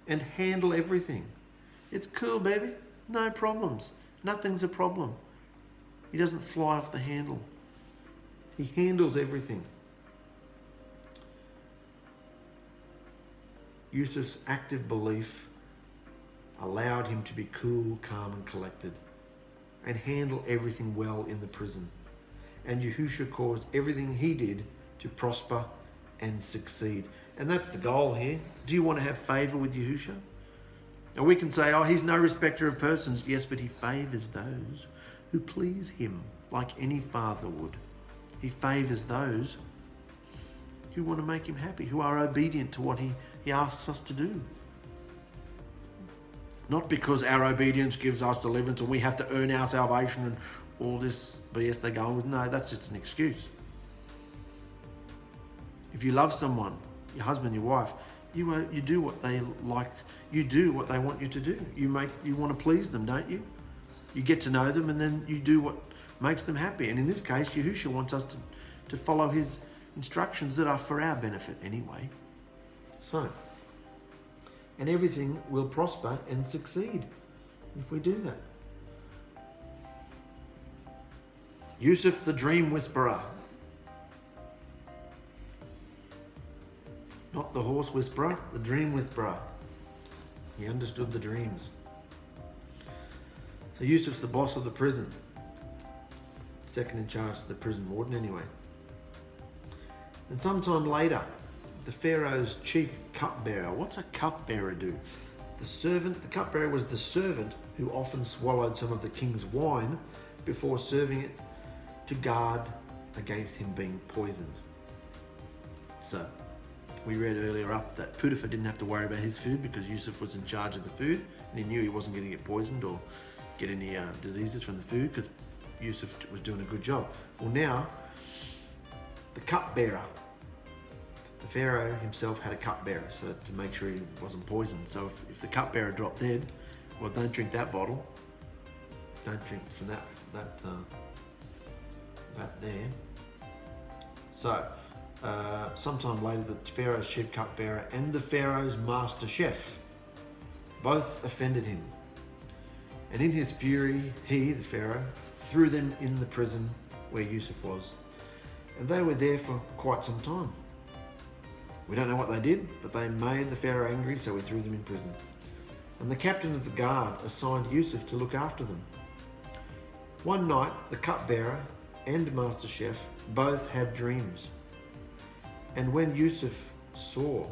and handle everything. It's cool, baby. No problems. Nothing's a problem. He doesn't fly off the handle. He handles everything. Yusuf's active belief allowed him to be cool, calm and collected and handle everything well in the prison. And Yahusha caused everything he did to prosper and succeed. And that's the goal here. Do you want to have favour with Yahusha? Now we can say, oh, he's no respecter of persons. Yes, but he favours those who please him like any father would. He favours those who want to make him happy, who are obedient to what he asks us to do. Not because our obedience gives us deliverance and we have to earn our salvation and all this BS they're going with. No, that's just an excuse. If you love someone, your husband, your wife, you do what they like. You do what they want you to do. You want to please them, don't you? You get to know them and then you do what makes them happy. And in this case, Yahusha wants us to follow his instructions that are for our benefit anyway. So, and everything will prosper and succeed if we do that. Yusuf the dream whisperer. Not the horse whisperer, the dream whisperer. He understood the dreams. So Yusuf's the boss of the prison. Second in charge of the prison warden anyway. And sometime later, the Pharaoh's chief cupbearer. What's a cupbearer do? The cupbearer was the servant who often swallowed some of the king's wine before serving it to guard against him being poisoned. So, we read earlier up that Potiphar didn't have to worry about his food because Yusuf was in charge of the food and he knew he wasn't going to get poisoned or get any diseases from the food because Yusuf was doing a good job. Well, now, the cupbearer, the Pharaoh himself had a cupbearer so to make sure he wasn't poisoned. So if the cupbearer dropped dead, well, don't drink that bottle. Don't drink from that there. So, sometime later, the Pharaoh's chief cupbearer and the Pharaoh's master chef both offended him. And in his fury, he, the Pharaoh, threw them in the prison where Yusuf was. And they were there for quite some time. We don't know what they did, but they made the Pharaoh angry, so he threw them in prison. And the captain of the guard assigned Yusuf to look after them. One night, the cupbearer and master chef both had dreams. And when Yusuf saw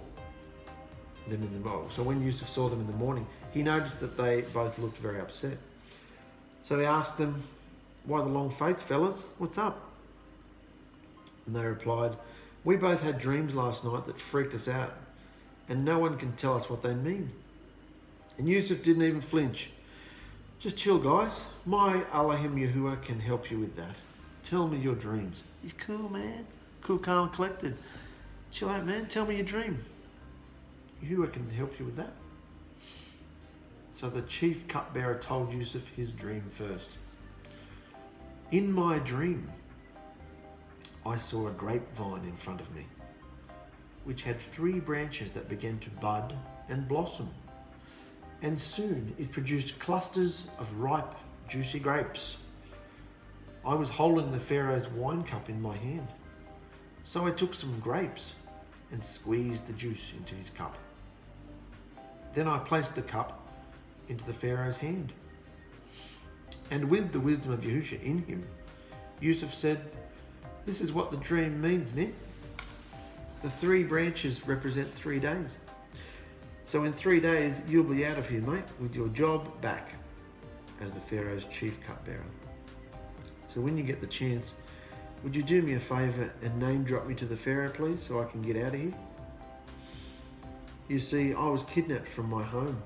them in the morning, he noticed that they both looked very upset. So he asked them, "Why the long face, fellas? What's up?" And they replied, "We both had dreams last night that freaked us out, and no one can tell us what they mean." And Yusuf didn't even flinch. "Just chill, guys. My 𝗓𝗓𝗓𝗓𝗓 can help you with that. Tell me your dreams." He's cool, man. Cool, calm, collected. Chill out, man. Tell me your dream. Yahuwah can help you with that. So the chief cupbearer told Yusuf his dream first. "In my dream, I saw a grapevine in front of me, which had 3 branches that began to bud and blossom. And soon it produced clusters of ripe, juicy grapes. I was holding the Pharaoh's wine cup in my hand. So I took some grapes and squeezed the juice into his cup. Then I placed the cup into the Pharaoh's hand. And with the wisdom of Yahusha in him, Yusuf said, 'This is what the dream means, Nick. The 3 branches represent 3 days. So in 3 days, you'll be out of here, mate, with your job back as the Pharaoh's chief cupbearer. So when you get the chance, would you do me a favor and name drop me to the Pharaoh, please, so I can get out of here? You see, I was kidnapped from my home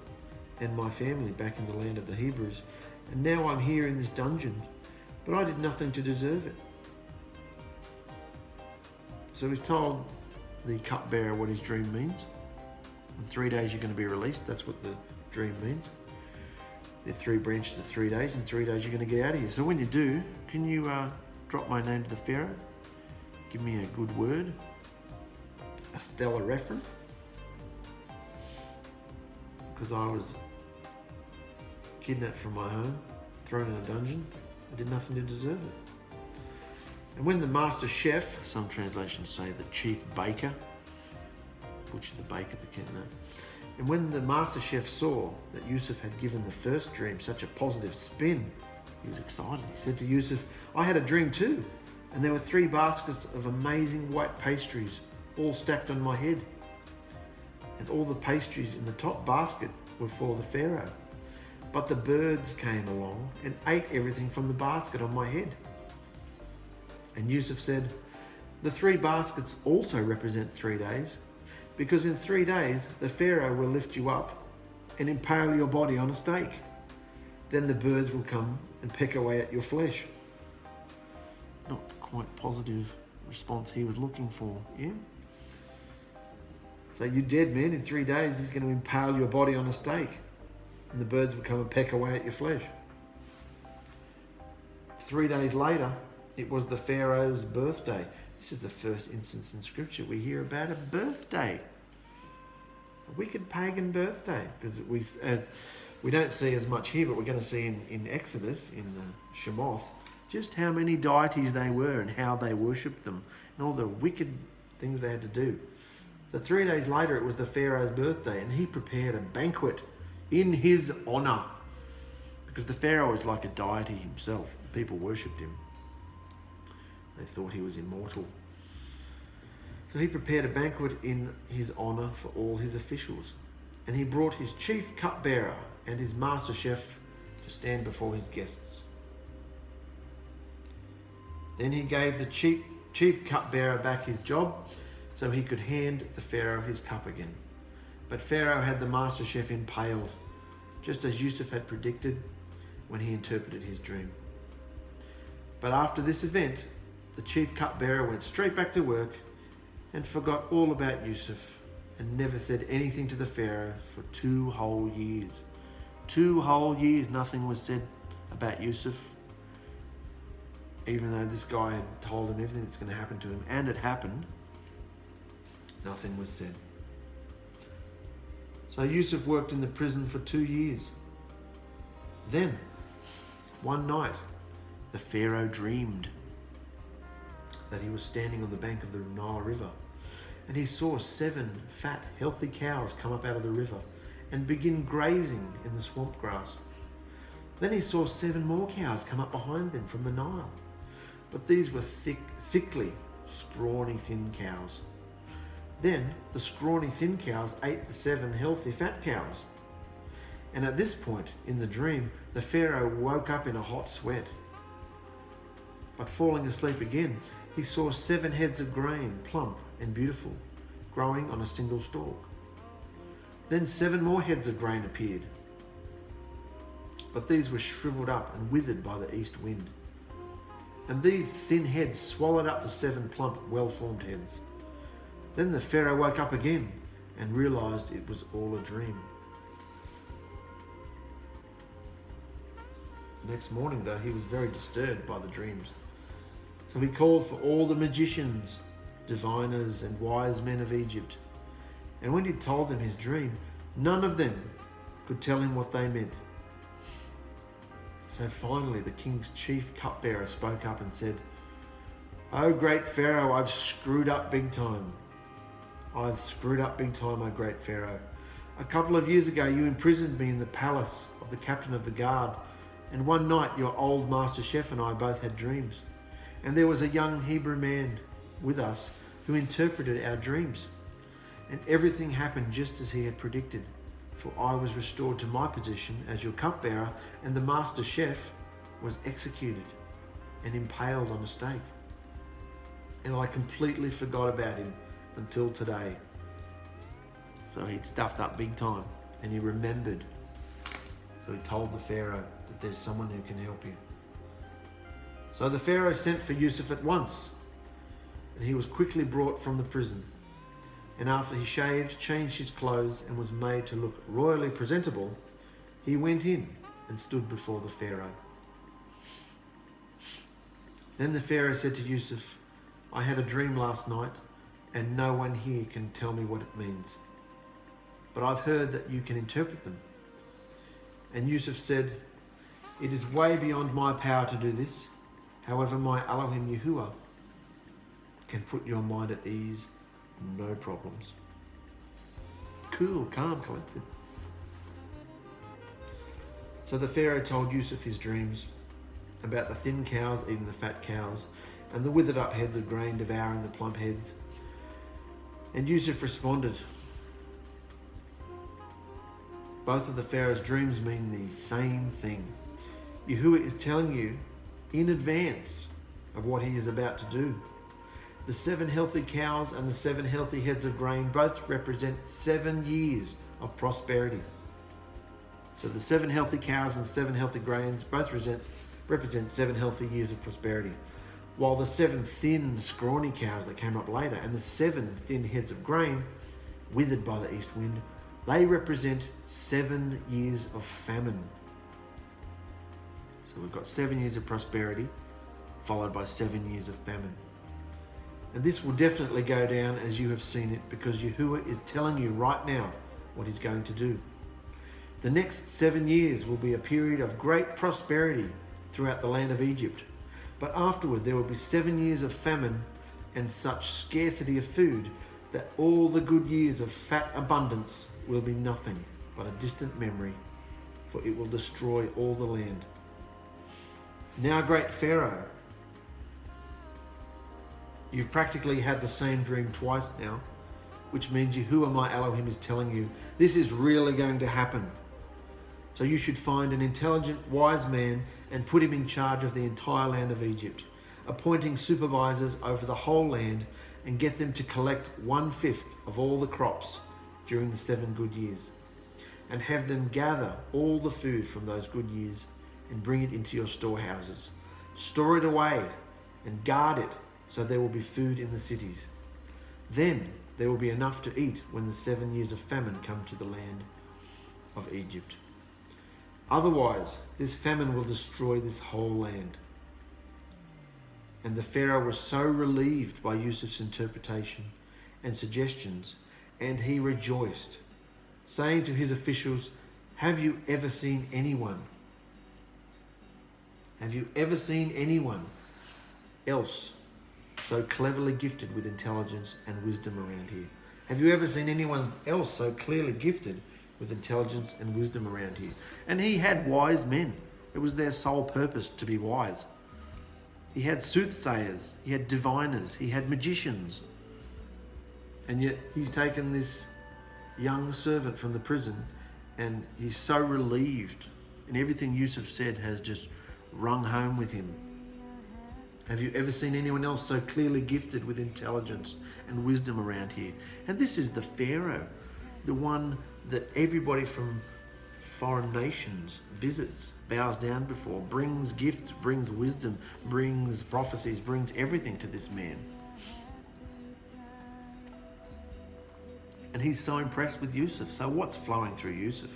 and my family back in the land of the Hebrews, and now I'm here in this dungeon, but I did nothing to deserve it.' So he's told the cupbearer what his dream means. In 3 days you're going to be released. That's what the dream means. There are 3 branches of 3 days. In 3 days you're going to get out of here. So when you do, can you drop my name to the Pharaoh? Give me a good word, a stellar reference, because I was kidnapped from my home, thrown in a dungeon. I did nothing to deserve it. And when the master chef, some translations say the chief baker, butcher the baker, the king, no. And when the master chef saw that Yusuf had given the first dream such a positive spin, he was excited. He said to Yusuf, 'I had a dream too, and there were 3 baskets of amazing white pastries all stacked on my head. And all the pastries in the top basket were for the Pharaoh. But the birds came along and ate everything from the basket on my head.' And Yusuf said, 'The 3 baskets also represent 3 days, because in 3 days the Pharaoh will lift you up and impale your body on a stake. Then the birds will come and peck away at your flesh.'" Not quite positive response he was looking for, yeah? So you're dead, man. In 3 days he's going to impale your body on a stake and the birds will come and peck away at your flesh. 3 days later, it was the Pharaoh's birthday. This is the first instance in Scripture we hear about a birthday. A wicked pagan birthday. Because we don't see as much here, but we're going to see in Exodus, in the Shemoth, just how many deities they were and how they worshipped them and all the wicked things they had to do. So 3 days later, it was the Pharaoh's birthday, and he prepared a banquet in his honor, because the Pharaoh was like a deity himself. People worshipped him. They thought he was immortal. So he prepared a banquet in his honor for all his officials, and he brought his chief cupbearer and his master chef to stand before his guests. Then he gave the chief cupbearer back his job so he could hand the Pharaoh his cup again. But Pharaoh had the master chef impaled, just as Yusuf had predicted when he interpreted his dream. But after this event, the chief cupbearer went straight back to work and forgot all about Yusuf and never said anything to the Pharaoh for 2 whole years. 2 whole years nothing was said about Yusuf, even though this guy had told him everything that's going to happen to him, and it happened. Nothing was said. So Yusuf worked in the prison for 2 years. Then, one night, the Pharaoh dreamed that he was standing on the bank of the Nile River, and he saw 7 fat, healthy cows come up out of the river and begin grazing in the swamp grass. Then he saw 7 more cows come up behind them from the Nile, but these were thick, sickly, scrawny, thin cows. Then the scrawny, thin cows ate the 7 healthy, fat cows. And at this point in the dream, the Pharaoh woke up in a hot sweat. But falling asleep again, he saw 7 heads of grain, plump and beautiful, growing on a single stalk. Then 7 more heads of grain appeared, but these were shriveled up and withered by the east wind. And these thin heads swallowed up the 7 plump, well-formed heads. Then the Pharaoh woke up again and realized it was all a dream. The next morning, though, he was very disturbed by the dreams. So he called for all the magicians, diviners, and wise men of Egypt. And when he told them his dream, none of them could tell him what they meant. So finally, the king's chief cupbearer spoke up and said, "Oh, great Pharaoh, I've screwed up big time. I've screwed up big time, oh great Pharaoh. A couple of years ago, you imprisoned me in the palace of the captain of the guard, and one night your old master chef and I both had dreams. And there was a young Hebrew man with us who interpreted our dreams. And everything happened just as he had predicted, for I was restored to my position as your cupbearer, and the master chef was executed and impaled on a stake. And I completely forgot about him until today." So he'd stuffed up big time, and he remembered. So he told the Pharaoh that there's someone who can help you. So the Pharaoh sent for Yusuf at once, and he was quickly brought from the prison. And after he shaved, changed his clothes, and was made to look royally presentable, he went in and stood before the Pharaoh. Then the Pharaoh said to Yusuf, "I had a dream last night, and no one here can tell me what it means. But I've heard that you can interpret them." And Yusuf said, "It is way beyond my power to do this. However, my Elohim Yahuwah can put your mind at ease, no problems." Cool, calm, collected. So the Pharaoh told Yusuf his dreams about the thin cows eating the fat cows, and the withered up heads of grain devouring the plump heads. And Yusuf responded, "Both of the Pharaoh's dreams mean the same thing. Yahuwah is telling you in advance of what he is about to do. The 7 healthy cows and the 7 healthy heads of grain both represent 7 years of prosperity." So the 7 healthy cows and 7 healthy grains both represent 7 healthy years of prosperity, while the 7 thin, scrawny cows that came up later and the 7 thin heads of grain, withered by the east wind, they represent 7 years of famine. So we've got 7 years of prosperity, followed by 7 years of famine. And this will definitely go down as you have seen it, because Yahuwah is telling you right now what he's going to do. The next 7 years will be a period of great prosperity throughout the land of Egypt. But afterward there will be 7 years of famine and such scarcity of food that all the good years of fat abundance will be nothing but a distant memory, for it will destroy all the land. Now, great Pharaoh, you've practically had the same dream twice now, which means 𝗂𝗓𝗓𝐿 is telling you this is really going to happen. So you should find an intelligent, wise man and put him in charge of the entire land of Egypt, appointing supervisors over the whole land, and get them to collect 1/5 of all the crops during the 7 good years, and have them gather all the food from those good years and bring it into your storehouses. Store it away and guard it, so there will be food in the cities. Then there will be enough to eat when the 7 years of famine come to the land of Egypt. Otherwise, this famine will destroy this whole land. And the Pharaoh was so relieved by Yusuf's interpretation and suggestions, and he rejoiced, saying to his officials, "Have you ever seen anyone? Have you ever seen anyone else so cleverly gifted with intelligence and wisdom around here? Have you ever seen anyone else so clearly gifted with intelligence and wisdom around here?" And he had wise men. It was their sole purpose to be wise. He had soothsayers, he had diviners, he had magicians. And yet he's taken this young servant from the prison, and he's so relieved, and everything Yusuf said has just rung home with him. Have you ever seen anyone else so clearly gifted with intelligence and wisdom around here? And this is the Pharaoh, the one that everybody from foreign nations visits, bows down before, brings gifts, brings wisdom, brings prophecies, brings everything to this man. And he's so impressed with Yusuf. So what's flowing through Yusuf?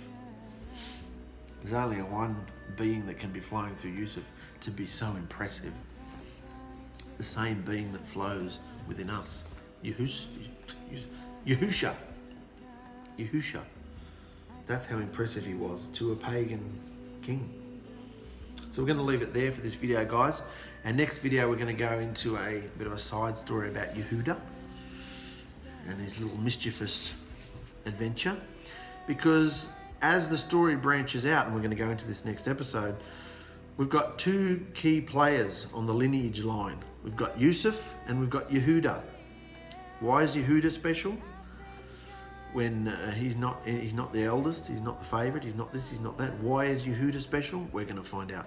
There's only one being that can be flowing through Yusuf to be so impressive. The same being that flows within us. Yahusha. That's how impressive he was to a pagan king. So we're going to leave it there for this video, guys. And next video, we're going to go into a bit of a side story about Yehuda and his little mischievous adventure. Because as the story branches out, and we're going to go into this next episode, we've got 2 key players on the lineage line. We've got Yusuf and we've got Yehuda. Why is Yehuda special? When he's not the eldest, he's not the favourite, he's not this, he's not that. Why is Yehuda special? We're going to find out.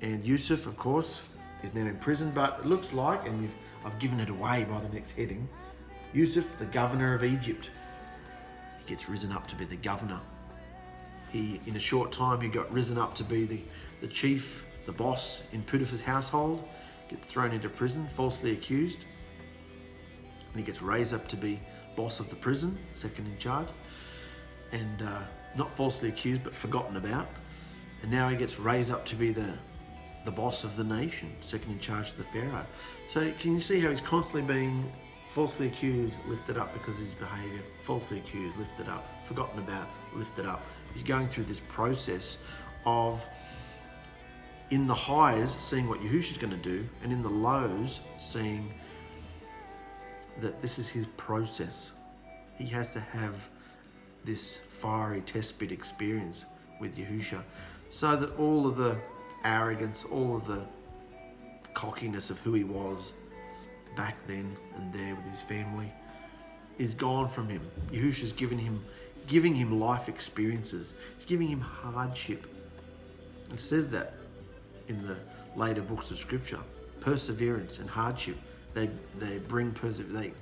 And Yusuf, of course, is now in prison, but it looks like, and I've given it away by the next heading, Yusuf, the governor of Egypt. He gets risen up to be the governor. In a short time, he got risen up to be the chief, the boss in Potiphar's household, gets thrown into prison, falsely accused, and he gets raised up to be boss of the prison, second in charge, and not falsely accused but forgotten about, and now he gets raised up to be the boss of the nation, second in charge of the Pharaoh. So can you see how he's constantly being falsely accused, lifted up because of his behaviour, falsely accused, lifted up, forgotten about, lifted up. He's going through this process of, in the highs, seeing what Yahusha's going to do, and in the lows, seeing that this is his process. He has to have this fiery test bit experience with Yahusha, so that all of the arrogance, all of the cockiness of who he was back then and there with his family is gone from him. Yahusha's giving him life experiences. It's giving him hardship. It says that in the later books of scripture. Perseverance and hardship. They bring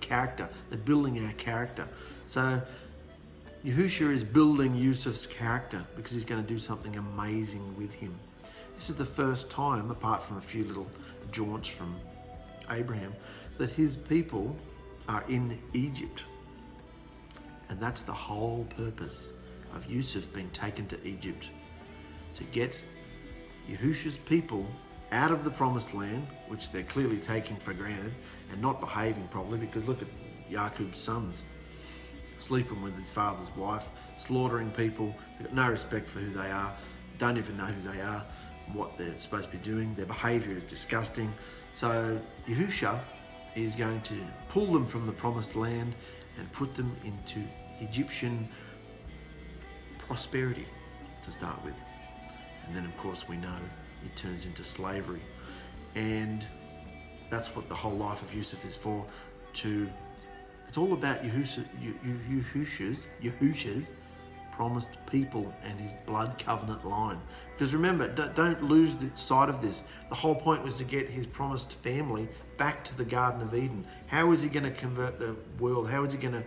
character. They're building our character. So Yahusha is building Yusuf's character because he's going to do something amazing with him. This is the first time, apart from a few little jaunts from Abraham, that his people are in Egypt. And that's the whole purpose of Yusuf being taken to Egypt, to get Yahusha's people out of the promised land, which they're clearly taking for granted and not behaving properly, because look at Yaqub's sons, sleeping with his father's wife, slaughtering people, they've got no respect for who they are, don't even know who they are, what they're supposed to be doing. Their behaviour is disgusting. So Yahusha is going to pull them from the promised land and put them into Egyptian prosperity to start with. And then of course we know it turns into slavery. And that's what the whole life of Yusuf is for. It's all about Yahusha's promised people and his blood covenant line. Because remember, don't lose sight of this. The whole point was to get his promised family back to the Garden of Eden. How is he going to convert the world? How is he going to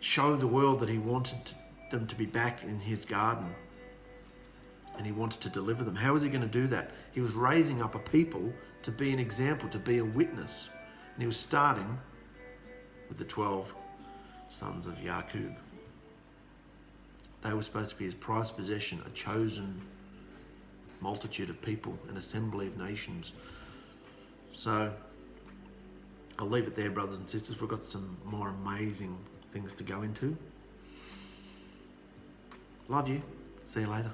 show the world that he wanted them to be back in his garden? And he wants to deliver them. How is he going to do that? He was raising up a people to be an example, to be a witness. And he was starting with the 12 sons of Yaqub. They were supposed to be his prized possession, a chosen multitude of people, an assembly of nations. So I'll leave it there, brothers and sisters. We've got some more amazing things to go into. Love you. See you later.